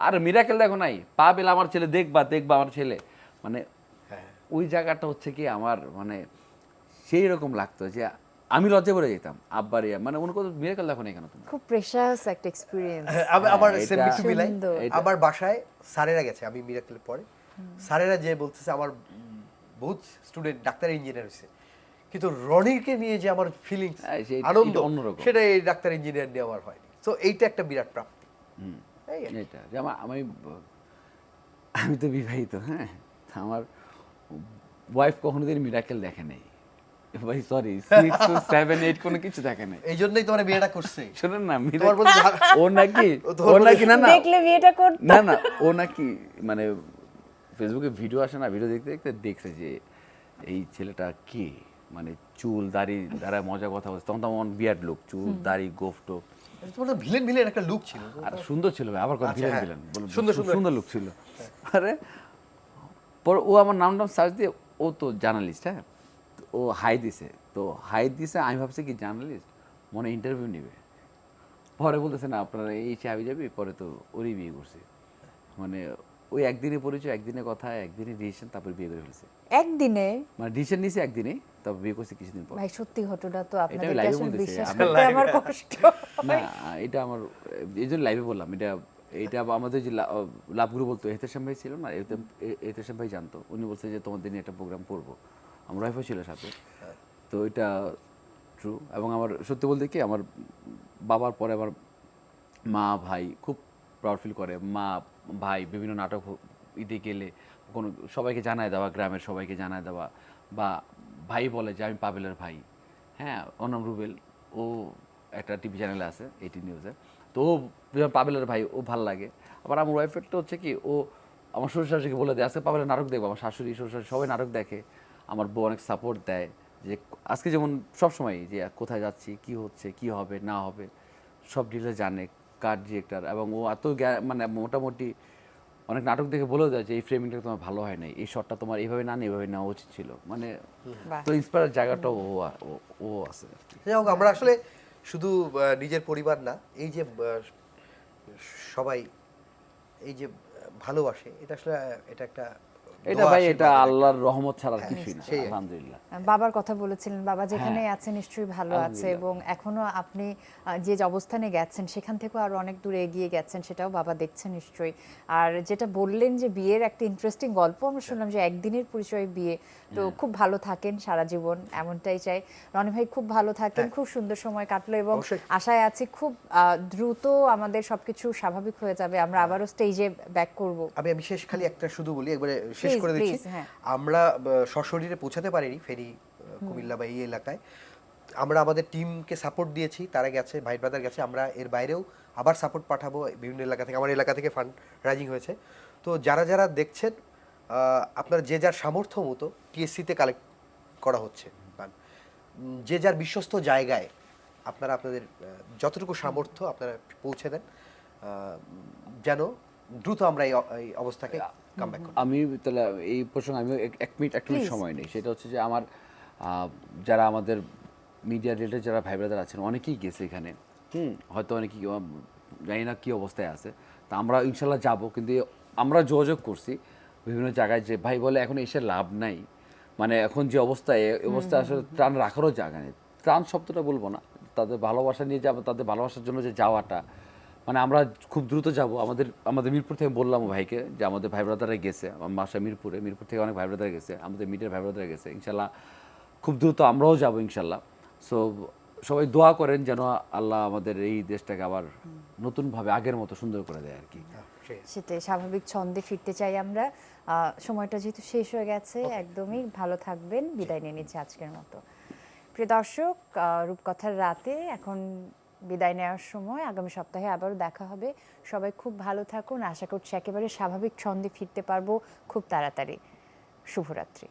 আর মিরাকেল দেখো নাই, পাভেল আমার ছেলে দেখবা আমার ছেলে, মানে ওই জায়গাটা হচ্ছে কি আমার মানে সেই রকম লাগতো যে আমি লজ্জা পড়ে যেতাম আব্বার মানে অন্য কোথাও মিরাকেল দেখো নাই কেন তুমি। খুব প্রেশাস একটা এক্সপিরিয়েন্স। আমার এটা- সেম কিছু মিলাই। সুন্দর। আমার বাসায় স্যারেরা গেছে, আমি মিরাকেলের পরে স্যারেরা যে বলতেছে আমার বহুত স্টুডেন্ট ডাক্তার ইঞ্জিনিয়ার হয়েছে, কিন্তু রনিকে নিয়ে যে আমার ফিলিংস হ্যাঁ, আনন্দ এটা অন্যরকম। সেটা এই ডাক্তার ইঞ্জিনিয়ার নিয়ে আমার হয়নি। তো এইটা একটা বিরাট প্রাপ্তি। এই আর কি। এটা যে আমি তো বিবাহিত, হ্যাঁ, তা আমার ওয়াইফ কখনোদিন মিরাকেল দেখে নাই ভাই, সরি 6 to 7 8 কোনো কিছু দেখে নাই। এই জন্যই তোমার বিয়েটা করছে। শোনেন না, তোমার প্রতি ও নাকি তোমার ও নাকি না না দেখলে বিয়েটা করতে। না না ও নাকি মানে ফেসবুকে ভিডিও আসে না, ভিডিও দেখতে দেখতে দেখছে যে এই ছেলেটা কে, মানে চুল দাড়ি দ্বারা মজা কথা বলছে, তখন তো আমার বিয়ার্ড লোক, চুল দাড়ি গোফ টোপ, তোমার ভিলেন ভিলেন একটা লুক ছিল। আর সুন্দর ছিল ভাই, আবার আচ্ছা, ভিলেন হ্যাঁ। ভিলেন সুন্দর, সুন্দর। সুন্দর লুক ছিল। আরে পর ও আমার নাম সার্চ দিয়ে, ও তো জার্নালিস্ট, হ্যাঁ, তো ও হাই দিছে, আমি ভাবছি কি জার্নালিস্ট মনে ইন্টারভিউ নেবে, পরে বলতেছে না আপনারা এই চাবি যাবি, পরে তো ওরই বিয়ে করছে। মানে ওই একদিনে পরিচয়, একদিনে কথা, একদিনে ডিসিশন, তারপর বিয়ে করে ফেলছে। একদিনে? মানে ডিসিশন নিছে একদিনে, তারপর বিয়ে করছে কিছুদিন পর। ভাই সত্যি ঘটনা তো এটা আপনাদের আমি লাইভে আসলে বলতেছি, বিশ্বাস আমি করতে আমার কষ্ট না হয়। এটা আমার এই জন্য লাইভে বললাম, এটা আমাদের যে লাভগুরু বলতো এহতেশাম ভাই ছিল না, এহতেশাম ভাই জানতো, উনি বলছে যে তোমাদের নিয়ে একটা প্রোগ্রাম করবো, আমার ওয়াইফও ছিল সাথে। তো এটা ট্রু। এবং আমার সত্যি বলতে কি, আমার বাবার পরে আমার মা ভাই খুব প্রাউড ফিল করে। মা ভাই বিভিন্ন নাটক ঈদে গেলে কোনো সবাইকে জানায় দেওয়া, গ্রামের সবাইকে জানায় দেওয়া, বা ভাই বলে যে আমি পাভেলের ভাই, হ্যাঁ, অনাম রুবেল, ও একটা টিভি চ্যানেলে আছে 18 নিউজে, তো ও পাভেলের ভাই, ও ভাল লাগে। আবার আমার ওয়াইফেরটা হচ্ছে কি, ও আমার শ্বশুর শাশুড়িকে বলে দেয় আজকে পাভেলের নাটক দেখবো, আমার শাশুড়ি শ্বশুর সবাই নাটক দেখে, আমার বউ অনেক সাপোর্ট দেয়, যে আজকে যেমন সবসময় যে কোথায় যাচ্ছি, কি হচ্ছে, কি হবে না হবে সব ডিটেলস জানে, কার ডিরেক্টর, এবং ও এত মানে মোটামুটি অনেক নাটক দেখে বলেও দেয় যে এই ফ্রেমিংটা তোমার ভালো হয় নাই, এই শটটা তোমার এইভাবে না নিয়ে এইভাবে নেওয়া উচিত ছিল, মানে বাহ। তো ইন্সপায়ার জায়গাটা ও আছে আর কি। যাই হোক, আমরা আসলে শুধু নিজের পরিবার না, এই যে সবাই এই যে ভালোবাসে, এটা আসলে এটা একটা এটা দোয়া ভাই, এটা আশীর্বাদের আল্লাহর রহমত ছাড়া আর হ্যাঁ, কিছুই না, সেই আর কি। আলহামদুলিল্লাহ। বাবার কথা বলেছিলেন, বাবা যেখানে হ্যাঁ। আছে নিশ্চয়ই ভালো আছে, আলহামদুলিল্লাহ। এবং এখনো আপনি যে অবস্থানে গেছেন সেখান থেকেও আরো অনেক দূরে এগিয়ে গেছেন, সেটাও বাবা দেখছেন নিশ্চয়ই। আর যেটা বললেন যে বিয়ের একটা ইন্টারেস্টিং গল্প আমরা শুনলাম, যে একদিনের পরিচয় বিয়ে, তো খুব ভালো থাকেন সারা জীবন, এমনটাই চাই। রনি ভাই খুব ভালো থাকেন, খুব সুন্দর সময় কাটলো, এবং অবশ্যই। আশায় আছি খুব দ্রুত আমাদের সবকিছু স্বাভাবিক হয়ে যাবে, আমরা আবারও স্টেজে ব্যাক করব। আমি শেষ খালি একটা শুধু বলি, একবারে শেষ Please, করে দিচ্ছি। please, হ্যাঁ। আমরা সশরীরে পৌঁছাতে পারিনি ফেরি কুমিল্লা বা এই এলাকায়, আমরা আমাদের টিমকে সাপোর্ট দিয়েছি, তারা গেছে, ভাই ব্রাদার গেছে, আমরা এর বাইরেও আবার সাপোর্ট পাঠাবো বিভিন্ন এলাকা থেকে, আমার এলাকা থেকে ফান্ড রাইজিং হয়েছে। তো যারা যারা দেখছেন আপনার যে যার সামর্থ্য মতো টিএসসিতে কালেক্ট করা হচ্ছে পান। যে যার বিশ্বস্ত জায়গায় আপনারা আপনাদের যতটুকু সামর্থ্য আপনারা পৌঁছে দেন, যেন দ্রুত আমরা এই অবস্থাকে কামব্যাক করি। আমি তাহলে এই প্রসঙ্গে আমি এক মিনিট Please. সময় নেই। সেটা হচ্ছে যে আমার যারা আমাদের মিডিয়া রিলেটেড যারা ভাই ব্রাদার আছেন অনেকেই গেছে এখানে, হয়তো অনেকেই জানি না কী অবস্থায় আছে। তা আমরা ইনশাল্লাহ যাব, কিন্তু আমরা যোগাযোগ করছি বিভিন্ন জায়গায় যে ভাই বলে এখন এসে লাভ নাই, মানে এখন যে অবস্থায় এই অবস্থায় আসলে ত্রাণ রাখারও জায়গা নেই। ত্রাণ শব্দটা বলবো না, তাদের ভালোবাসা নিয়ে যাবো, তাদের ভালোবাসার জন্য যে যাওয়াটা, মানে আমরা খুব দ্রুত যাব। আমাদের মিরপুর থেকে বললাম ভাইকে যে আমাদের ভাই ব্রাদাররা গেছে, আমার বাসা মিরপুর থেকে অনেক ভাই ব্রাদার গেছে, আমাদের মিডিয়ার ভাই ব্রাদার গেছে। ইনশাল্লাহ খুব দ্রুত আমরাও যাব ইনশাল্লাহ। সো সবাই দোয়া করেন যেন আল্লাহ আমাদের এই দেশটাকে আবার নতুনভাবে আগের মতো সুন্দর করে দেয় আর কি। সেটাই, স্বাভাবিক ছন্দে ফিরতে চাই আমরা। সময়টা যেহেতু শেষ হয়ে গেছে, একদমই ভালো থাকবেন, বিদায় নিয়ে নিচ্ছি আজকের মতো। প্রিয় দর্শক, রূপকথার রাতে এখন বিদায় নেওয়ার সময়। আগামী সপ্তাহে আবারও দেখা হবে। সবাই খুব ভালো থাকুন, আশা করছি একেবারে স্বাভাবিক ছন্দে ফিরতে পারবো খুব তাড়াতাড়ি। শুভরাত্রি।